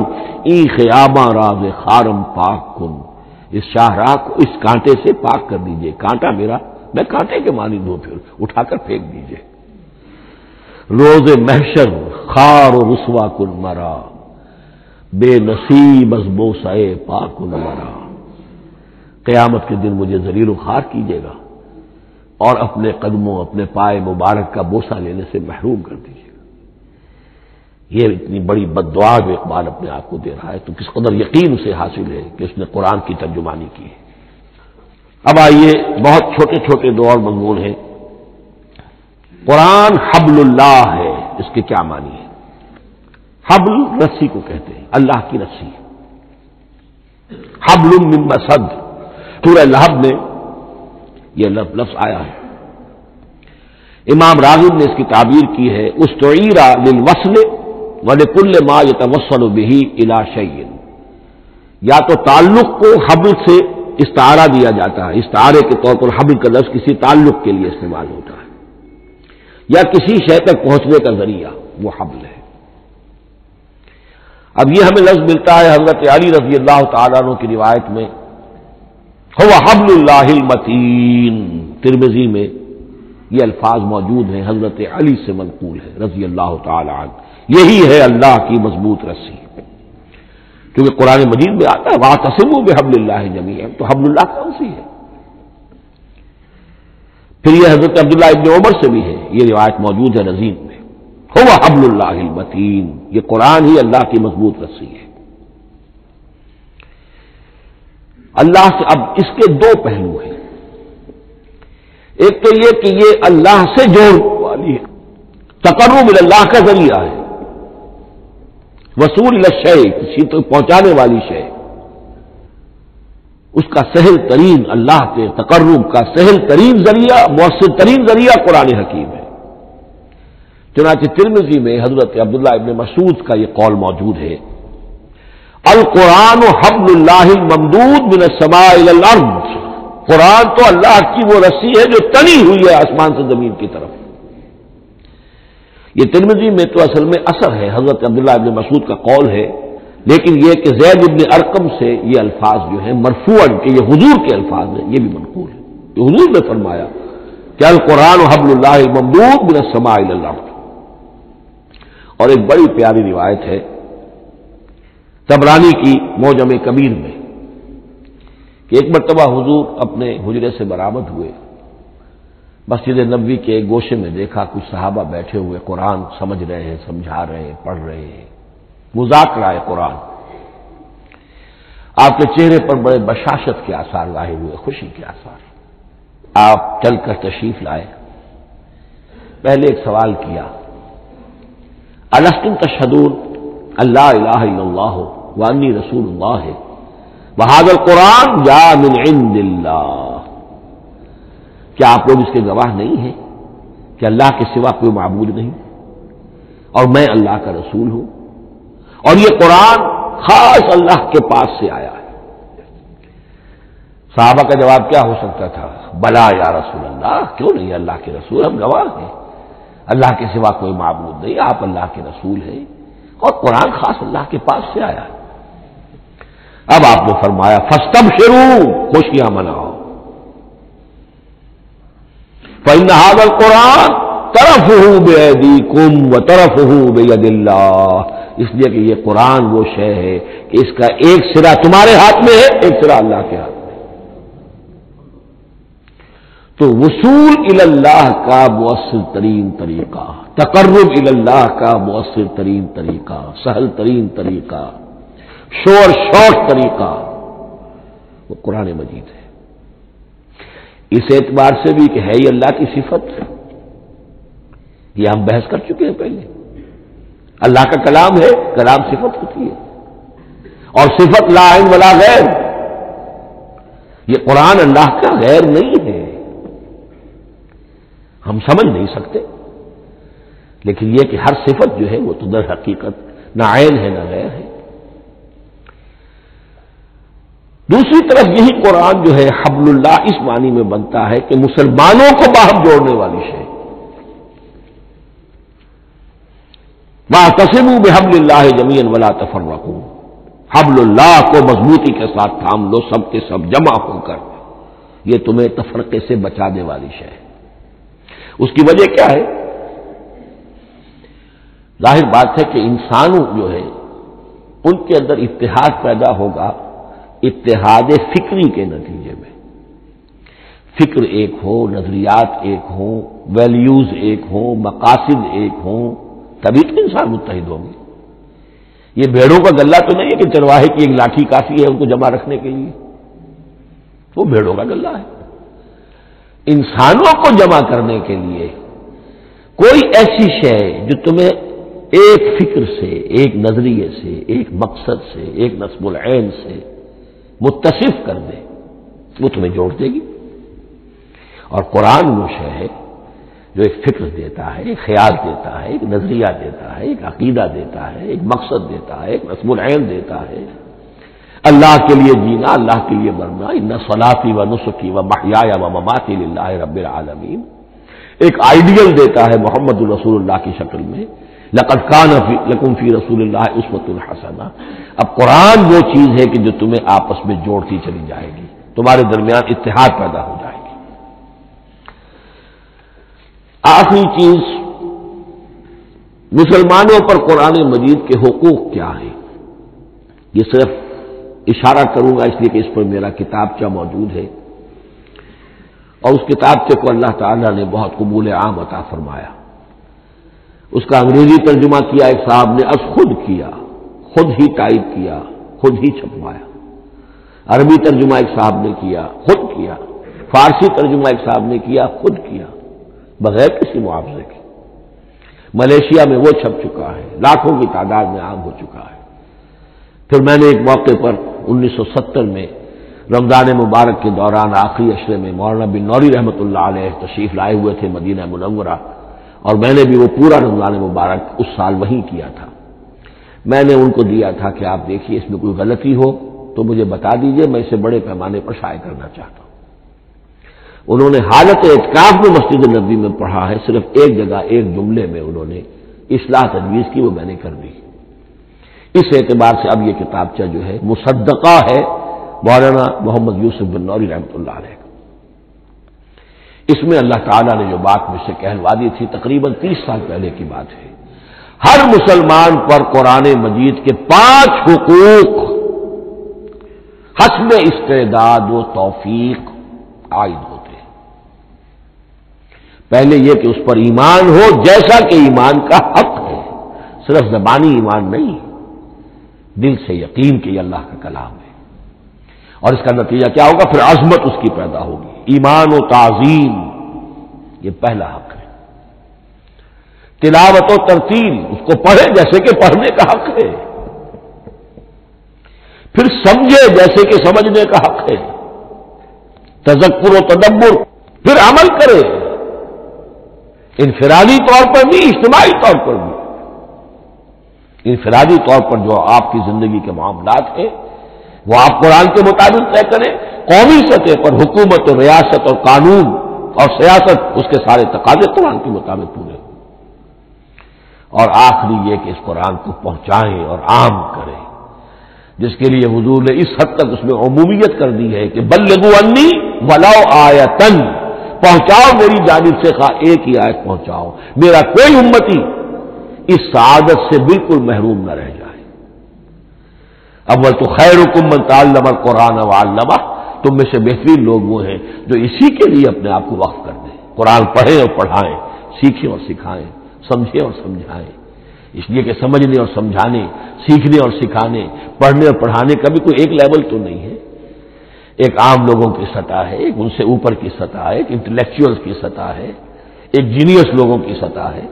ای خیامہ راز خارم پاک کن، اس شاہراہ کو اس کانٹے سے پاک کر دیجیے. کانٹا میرا، میں کانٹے کے مانند ہوں، پھر اٹھا کر پھینک دیجیے. روز محشر خار و رسوا کن مرا بے نصیب از بوسائے پاک کن مرا. قیامت کے دن مجھے ذلیل و خوار کیجیے گا اور اپنے قدموں، اپنے پائے مبارک کا بوسہ لینے سے محروم کر دیجیے گا. یہ اتنی بڑی بد دعا جو اقبال اپنے آپ کو دے رہا ہے، تو کس قدر یقین اسے حاصل ہے کہ اس نے قرآن کی ترجمانی کی ہے. اب آئیے، بہت چھوٹے چھوٹے دو اور مضمون ہیں. قرآن حبل اللہ ہے، اس کے کیا معنی ہے؟ حبل رسی کو کہتے ہیں، اللہ کی رسی. حبل من مسد، سورہ لہب میں یہ لفظ آیا ہے. امام راغب نے اس کی تعبیر کی ہے استعیر للوصل ولکل ما یتوصل به الی شیء. یا تو تعلق کو حبل سے استعارہ دیا جاتا ہے، استعارے کے طور پر حبل کا لفظ کسی تعلق کے لیے استعمال ہوتا ہے، یا کسی شے تک پہنچنے کا ذریعہ، وہ حبل ہے. اب یہ ہمیں لفظ ملتا ہے حضرت علی رضی اللہ تعالیٰ عنہ کی روایت میں، هو حبل اللہ المتین. ترمذی میں یہ الفاظ موجود ہیں، حضرت علی سے منقول ہے رضی اللہ تعالی عنہ. یہی ہے اللہ کی مضبوط رسی، کیونکہ قرآن مجید میں آتا ہے واعتصموا بحبل اللہ جمیعا، تو حبل اللہ کون سی ہے؟ پھر یہ حضرت عبداللہ ابن عمر سے بھی ہے، یہ روایت موجود ہے رزین میں، هو حبل اللہ المتین. یہ قرآن ہی اللہ کی مضبوط رسی ہے. اللہ سے اب اس کے دو پہلو ہیں. ایک تو یہ کہ یہ اللہ سے جوڑ والی ہے، تقرب اللہ کا ذریعہ ہے، وصول الشیء کسی تو پہنچانے والی شے، اس کا سہل ترین، اللہ کے تقرب کا سہل ترین ذریعہ، مؤثر ترین ذریعہ قرآن حکیم ہے. چنانچہ ترمذی میں حضرت عبداللہ ابن مسعود کا یہ قول موجود ہے، القرآن حبل اللہ الممدود من السماء الی الارض. قرآن تو اللہ کی وہ رسی ہے جو تنی ہوئی ہے آسمان سے زمین کی طرف. یہ ترمذی میں تو اصل میں اثر ہے، حضرت عبداللہ ابن مسعود کا قول ہے، لیکن یہ کہ زید ابن ارقم سے یہ الفاظ جو ہیں مرفوعاً کہ یہ حضور کے الفاظ ہیں، یہ بھی منقول ہے. یہ حضور نے فرمایا کہ القرآن حبل اللہ الممدود من السماء الی الارض. اور ایک بڑی پیاری روایت ہے طبرانی کی معجم کبیر میں کہ ایک مرتبہ حضور اپنے حجرے سے برآمد ہوئے، مسجد نبوی کے ایک گوشے میں دیکھا کچھ صحابہ بیٹھے ہوئے قرآن سمجھ رہے ہیں، سمجھا رہے ہیں، پڑھ رہے ہیں، مذاکرہ ہے قرآن. آپ کے چہرے پر بڑے بشاشت کے آثار ظاہر ہوئے، خوشی کے آثار. آپ چل کر تشریف لائے. پہلے ایک سوال کیا، الستم تشہدون اللہ الہ الا اللہ وانی رسول اللہ وہذا القرآن جاء من عند اللہ. کیا آپ لوگ اس کے گواہ نہیں ہیں کہ اللہ کے سوا کوئی معبود نہیں اور میں اللہ کا رسول ہوں، اور یہ قرآن خاص اللہ کے پاس سے آیا ہے؟ صحابہ کا جواب کیا ہو سکتا تھا؟ بلا یا رسول اللہ، کیوں نہیں اللہ کے رسول، ہم گواہ ہیں. اللہ کے سوا کوئی معبود نہیں، آپ اللہ کے رسول ہیں، اور قرآن خاص اللہ کے پاس سے آیا۔ اب آپ نے فرمایا فاستبشروا، خوشیاں مناؤ، فإن هذا القرآن طرفه بأيديكم وطرفه بيد اللہ، اس لیے کہ یہ قرآن وہ شے ہے کہ اس کا ایک سرا تمہارے ہاتھ میں ہے، ایک سرا اللہ کے ہاتھ میں۔ تو وصول اللہ کا مؤثر ترین طریقہ، تقرب اللہ کا مؤثر ترین طریقہ، سہل ترین طریقہ، شور شوق طریقہ وہ قرآن مجید ہے۔ اس اعتبار سے بھی کہ ہے یہ اللہ کی صفت، یہ ہم بحث کر چکے ہیں پہلے، اللہ کا کلام ہے، کلام صفت ہوتی ہے، اور صفت لا عین ولا غیر، یہ قرآن اللہ کا غیر نہیں ہے، ہم سمجھ نہیں سکتے، لیکن یہ کہ ہر صفت جو ہے وہ تو در حقیقت نہ عین ہے نہ غیر ہے۔ دوسری طرف یہی قرآن جو ہے حبل اللہ اس معنی میں بنتا ہے کہ مسلمانوں کو باہم جوڑنے والی شے، واعتصموا بحبل اللہ جمیعا ولا تفرقوا، حبل اللہ کو مضبوطی کے ساتھ تھام لو، سب کے سب جمع ہو کر، یہ تمہیں تفرقے سے بچانے والی شے ہے۔ اس کی وجہ کیا ہے؟ ظاہر بات ہے کہ انسانوں جو ہے ان کے اندر اتحاد پیدا ہوگا اتحاد فکری کے نتیجے میں، فکر ایک ہو، نظریات ایک ہوں، ویلیوز ایک ہوں، مقاصد ایک ہوں، تبھی تو انسان متحد ہوں گے۔ یہ بھیڑوں کا گلہ تو نہیں ہے کہ چرواہے کی ایک لاٹھی کافی ہے ان کو جمع رکھنے کے لیے، وہ بھیڑوں کا گلہ ہے۔ انسانوں کو جمع کرنے کے لیے کوئی ایسی شے جو تمہیں ایک فکر سے، ایک نظریے سے، ایک مقصد سے، ایک نصب العین سے متصف کر دے، وہ تمہیں جوڑ دے گی۔ اور قرآن وہ شے ہے جو ایک فکر دیتا ہے، ایک خیال دیتا ہے، ایک نظریہ دیتا ہے، ایک عقیدہ دیتا ہے، ایک مقصد دیتا ہے، ایک نصب العین دیتا ہے، اللہ کے لیے جینا، اللہ کے لیے مرنا، ان صلاتی و نسکی و محیای و مماتی للہ رب العالمین، ایک آئیڈیل دیتا ہے محمد الرسول اللہ کی شکل میں، لقد کان لکم فی رسول اللہ اسوۃ حسنہ۔ اب قرآن وہ چیز ہے کہ جو تمہیں آپس میں جوڑتی چلی جائے گی، تمہارے درمیان اتحاد پیدا ہو جائے گی۔ آخری چیز، مسلمانوں پر قرآن مجید کے حقوق کیا ہیں، یہ صرف اشارہ کروں گا اس لیے کہ اس پر میرا کتابچہ موجود ہے، اور اس کتابچے کو اللہ تعالیٰ نے بہت قبول عام عطا فرمایا۔ اس کا انگریزی ترجمہ کیا ایک صاحب نے، از خود کیا، خود ہی ٹائپ کیا، خود ہی چھپوایا۔ عربی ترجمہ ایک صاحب نے کیا، خود کیا۔ فارسی ترجمہ ایک صاحب نے کیا، خود کیا، بغیر کسی معاوضے کے۔ ملیشیا میں وہ چھپ چکا ہے، لاکھوں کی تعداد میں عام ہو چکا ہے۔ پھر میں نے ایک موقع پر 1970 میں رمضان مبارک کے دوران آخری عشرے میں مولانا بن نوری رحمۃ اللہ علیہ تشریف لائے ہوئے تھے مدینہ منورہ، اور میں نے بھی وہ پورا رمضان مبارک اس سال وہیں کیا تھا۔ میں نے ان کو دیا تھا کہ آپ دیکھیے اس میں کوئی غلطی ہو تو مجھے بتا دیجئے، میں اسے بڑے پیمانے پر شائع کرنا چاہتا ہوں۔ انہوں نے حالت اعتکاف میں مسجد نبوی میں پڑھا ہے، صرف ایک جگہ ایک جملے میں انہوں نے اصلاح تجویز کی، وہ میں نے کر دی۔ اس اعتبار سے اب یہ کتابچہ جو ہے مصدقہ ہے مولانا محمد یوسف بن نوری رحمۃ اللہ علیہ۔ اس میں اللہ تعالیٰ نے جو بات مجھ سے کہلوا دی تھی، تقریباً 30 سال پہلے کی بات ہے، ہر مسلمان پر قرآن مجید کے 5 حقوق حسب استعداد و توفیق عائد ہوتے ہیں۔ پہلے یہ کہ اس پر ایمان ہو جیسا کہ ایمان کا حق ہے، صرف زبانی ایمان نہیں، دل سے یقین کہ یہ اللہ کا کلام ہے، اور اس کا نتیجہ کیا ہوگا؟ پھر عظمت اس کی پیدا ہوگی، ایمان و تعظیم، یہ پہلا حق ہے۔ تلاوت و ترتیل، اس کو پڑھے جیسے کہ پڑھنے کا حق ہے، پھر سمجھے جیسے کہ سمجھنے کا حق ہے، تذکر و تدبر، پھر عمل کرے، انفرادی طور پر بھی اجتماعی طور پر بھی۔ انفرادی طور پر جو آپ کی زندگی کے معاملات ہیں وہ آپ قرآن کے مطابق طے کریں، قومی سطح پر حکومت اور ریاست اور قانون اور سیاست، اس کے سارے تقاضے قرآن کے مطابق پورے ہوں۔ اور آخری یہ کہ اس قرآن کو پہنچائیں اور عام کریں، جس کے لیے حضور نے اس حد تک اس میں عمومیت کر دی ہے کہ بلغوا انی ولو آیۃ، پہنچاؤ میری جانب سے خواہ ایک ہی آیت پہنچاؤ، میرا کوئی امتی اس سعادت سے بالکل محروم نہ رہ جائے۔ اول تو خیرکم من تعلم القرآن وعلمہ، تم میں سے بہترین لوگ وہ ہیں جو اسی کے لیے اپنے آپ کو وقف کر دیں، قرآن پڑھیں اور پڑھائیں، سیکھیں اور سکھائیں، سمجھیں اور سمجھائیں۔ اس لیے کہ سمجھنے اور سمجھانے، سیکھنے اور سکھانے، پڑھنے اور پڑھانے کا بھی کوئی ایک لیول تو نہیں ہے، ایک عام لوگوں کی سطح ہے، ایک ان سے اوپر کی سطح ہے، ایک انٹلیکچوئل کی سطح ہے، ایک جینیس لوگوں کی سطح ہے۔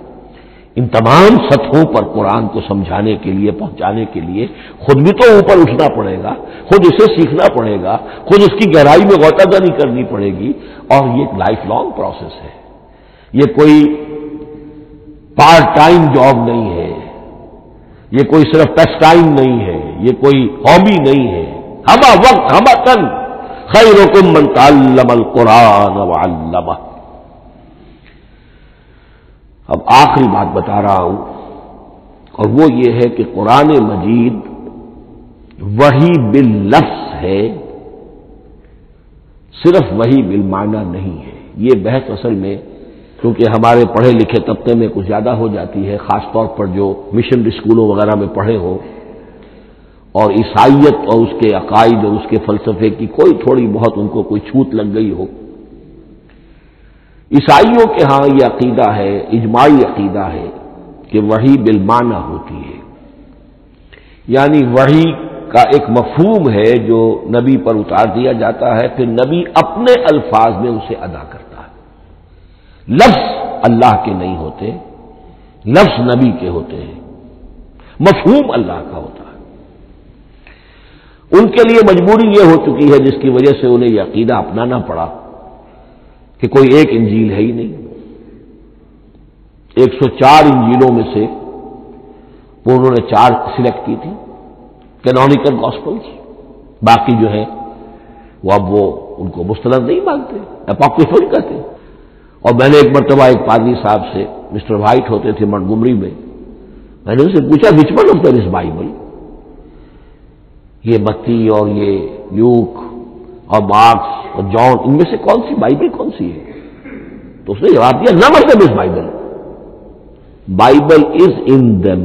ان تمام سطحوں پر قرآن کو سمجھانے کے لیے، پہنچانے کے لیے خود بھی تو اوپر اٹھنا پڑے گا، خود اسے سیکھنا پڑے گا، خود اس کی گہرائی میں غوطہ زنی کرنی پڑے گی، اور یہ ایک لائف لانگ پروسیس ہے، یہ کوئی پارٹ ٹائم جاب نہیں ہے، یہ کوئی صرف پیس ٹائم نہیں ہے، یہ کوئی ہابی نہیں ہے، ہمہ وقت ہمہ تن خیرکم من تعلم القرآن وعلمہ۔ اب آخری بات بتا رہا ہوں، اور وہ یہ ہے کہ قرآن مجید وحی باللفظ ہے، صرف وحی بالمعنی نہیں ہے۔ یہ بحث اصل میں کیونکہ ہمارے پڑھے لکھے طبقے میں کچھ زیادہ ہو جاتی ہے، خاص طور پر جو مشنری اسکولوں وغیرہ میں پڑھے ہو اور عیسائیت اور اس کے عقائد اور اس کے فلسفے کی کوئی تھوڑی بہت ان کو کوئی چھوٹ لگ گئی ہو۔ عیسائیوں کے ہاں یہ عقیدہ ہے، اجماعی عقیدہ ہے کہ وحی بالمعنی ہوتی ہے، یعنی وحی کا ایک مفہوم ہے جو نبی پر اتار دیا جاتا ہے، پھر نبی اپنے الفاظ میں اسے ادا کرتا ہے۔ لفظ اللہ کے نہیں ہوتے، لفظ نبی کے ہوتے ہیں، مفہوم اللہ کا ہوتا ہے۔ ان کے لیے مجبوری یہ ہو چکی ہے جس کی وجہ سے انہیں یہ عقیدہ اپنانا پڑا کہ کوئی ایک انجیل ہے ہی نہیں، 104 انجیلوں میں سے وہ انہوں نے 4 سلیکٹ کی تھی کینونیکل گاسپلز، باقی جو ہے وہ اب وہ ان کو مستند نہیں مانتے، اپوکریفل کہتے ہیں۔ اور میں نے ایک مرتبہ ایک پادری صاحب سے، مسٹر وائٹ ہوتے تھے منٹگومری میں نے ان سے پوچھا which one of there is Bible, یہ متی اور یہ لوک اور مارکس اور جان، ان میں سے کون سی بائبل کون سی ہے؟ تو اس نے جواب دیا none of them is Bible, Bible is in them,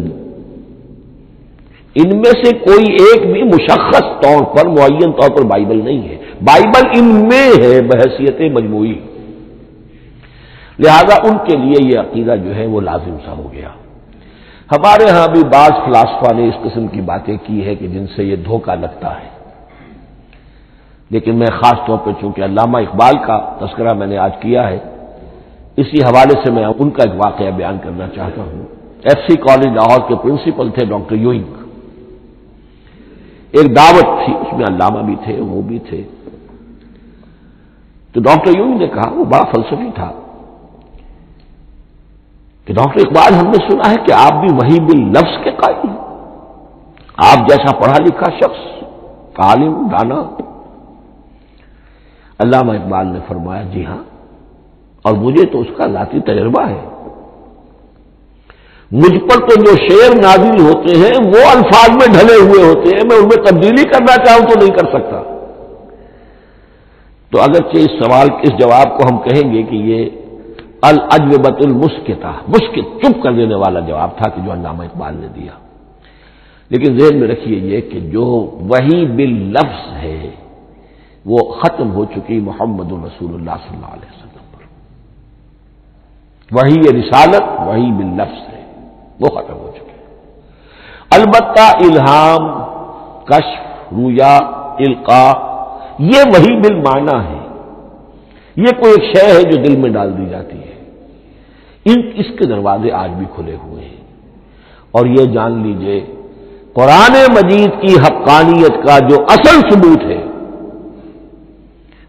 ان میں سے کوئی ایک بھی مشخص طور پر، معین طور پر بائبل نہیں ہے، بائبل ان میں ہے بحیثیت مجموعی۔ لہذا ان کے لیے یہ عقیدہ جو ہے وہ لازم سا ہو گیا۔ ہمارے ہاں بھی بعض فلاسفہ نے اس قسم کی باتیں کی ہے کہ جن سے یہ دھوکہ لگتا ہے، لیکن میں خاص طور پہ چونکہ علامہ اقبال کا تذکرہ میں نے آج کیا ہے، اسی حوالے سے میں ان کا ایک واقعہ بیان کرنا چاہتا ہوں۔ ایف سی کالج لاہور کے پرنسپل تھے ڈاکٹر یوئنگ، ایک دعوت تھی، اس میں علامہ بھی تھے، وہ بھی تھے۔ تو ڈاکٹر یوئنگ نے کہا، وہ بڑا فلسفی تھا، کہ ڈاکٹر اقبال ہم نے سنا ہے کہ آپ بھی وحی باللفظ کے قائل ہیں، آپ جیسا پڑھا لکھا شخص، عالم دانا۔ علامہ اقبال نے فرمایا جی ہاں، اور مجھے تو اس کا ذاتی تجربہ ہے، مجھ پر تو جو شعر نازل ہوتے ہیں وہ الفاظ میں ڈھلے ہوئے ہوتے ہیں، میں ان میں تبدیلی کرنا چاہوں تو نہیں کر سکتا۔ تو اگرچہ اس سوال اس جواب کو ہم کہیں گے کہ یہ الاجوبۃ المسکتہ، مسکت چپ کر دینے والا جواب تھا کہ جو علامہ اقبال نے دیا، لیکن ذہن میں رکھیے یہ کہ جو وحی باللفظ ہے وہ ختم ہو چکی محمد رسول اللہ صلی اللہ علیہ وسلم پر، وحی رسالت وحی باللفظ ہے، وہ ختم ہو چکی۔ البتہ الہام، کشف، رویا، القاء، یہ وحی بالمعنی ہے، یہ کوئی ایک شے ہے جو دل میں ڈال دی جاتی ہے، اس کے دروازے آج بھی کھلے ہوئے ہیں۔ اور یہ جان لیجئے قرآن مجید کی حقانیت کا جو اصل ثبوت ہے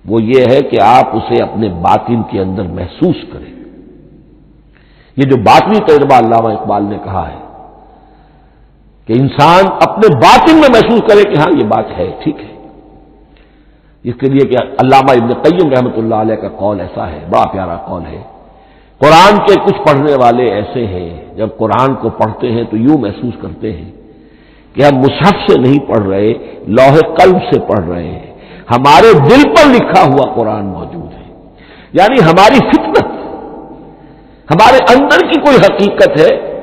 وہ یہ ہے کہ آپ اسے اپنے باطن کے اندر محسوس کریں۔ یہ جو باطنی تجربہ علامہ اقبال نے کہا ہے کہ انسان اپنے باطن میں محسوس کرے کہ ہاں یہ بات ہے، ٹھیک ہے، اس کے لیے کہ علامہ ابن قیم رحمۃ اللہ علیہ کا قول ایسا ہے، بڑا پیارا قول ہے قرآن کے کچھ پڑھنے والے ایسے ہیں جب قرآن کو پڑھتے ہیں تو یوں محسوس کرتے ہیں کہ ہم مصحف سے نہیں پڑھ رہے، لوح قلب سے پڑھ رہے ہیں، ہمارے دل پر لکھا ہوا قرآن موجود ہے۔ یعنی ہماری فطرت، ہمارے اندر کی کوئی حقیقت ہے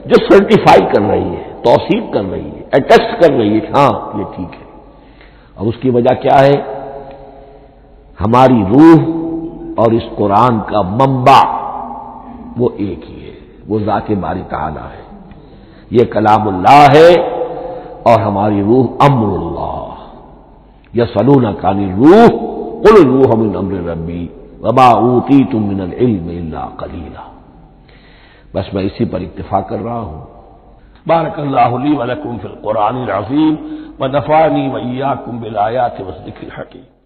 جو سرٹیفائی کر رہی ہے، توثیق کر رہی ہے، اٹیسٹ کر رہی ہے کہ ہاں یہ ٹھیک ہے۔ اور اس کی وجہ کیا ہے؟ ہماری روح اور اس قرآن کا منبع وہ ایک ہی ہے، وہ ذات باری تعالی ہے، یہ کلام اللہ ہے، اور ہماری روح امر اللہ۔ یسألونک عن الروح قل الروح من امر ربی وما اوتیتم من العلم الا قلیلا۔ بس میں اسی پر اکتفا کر رہا ہوں۔ بارک اللہ لی ولکم فی القرآن العظیم ونفعنی وإیاکم بالآیات والذکر الحکیم۔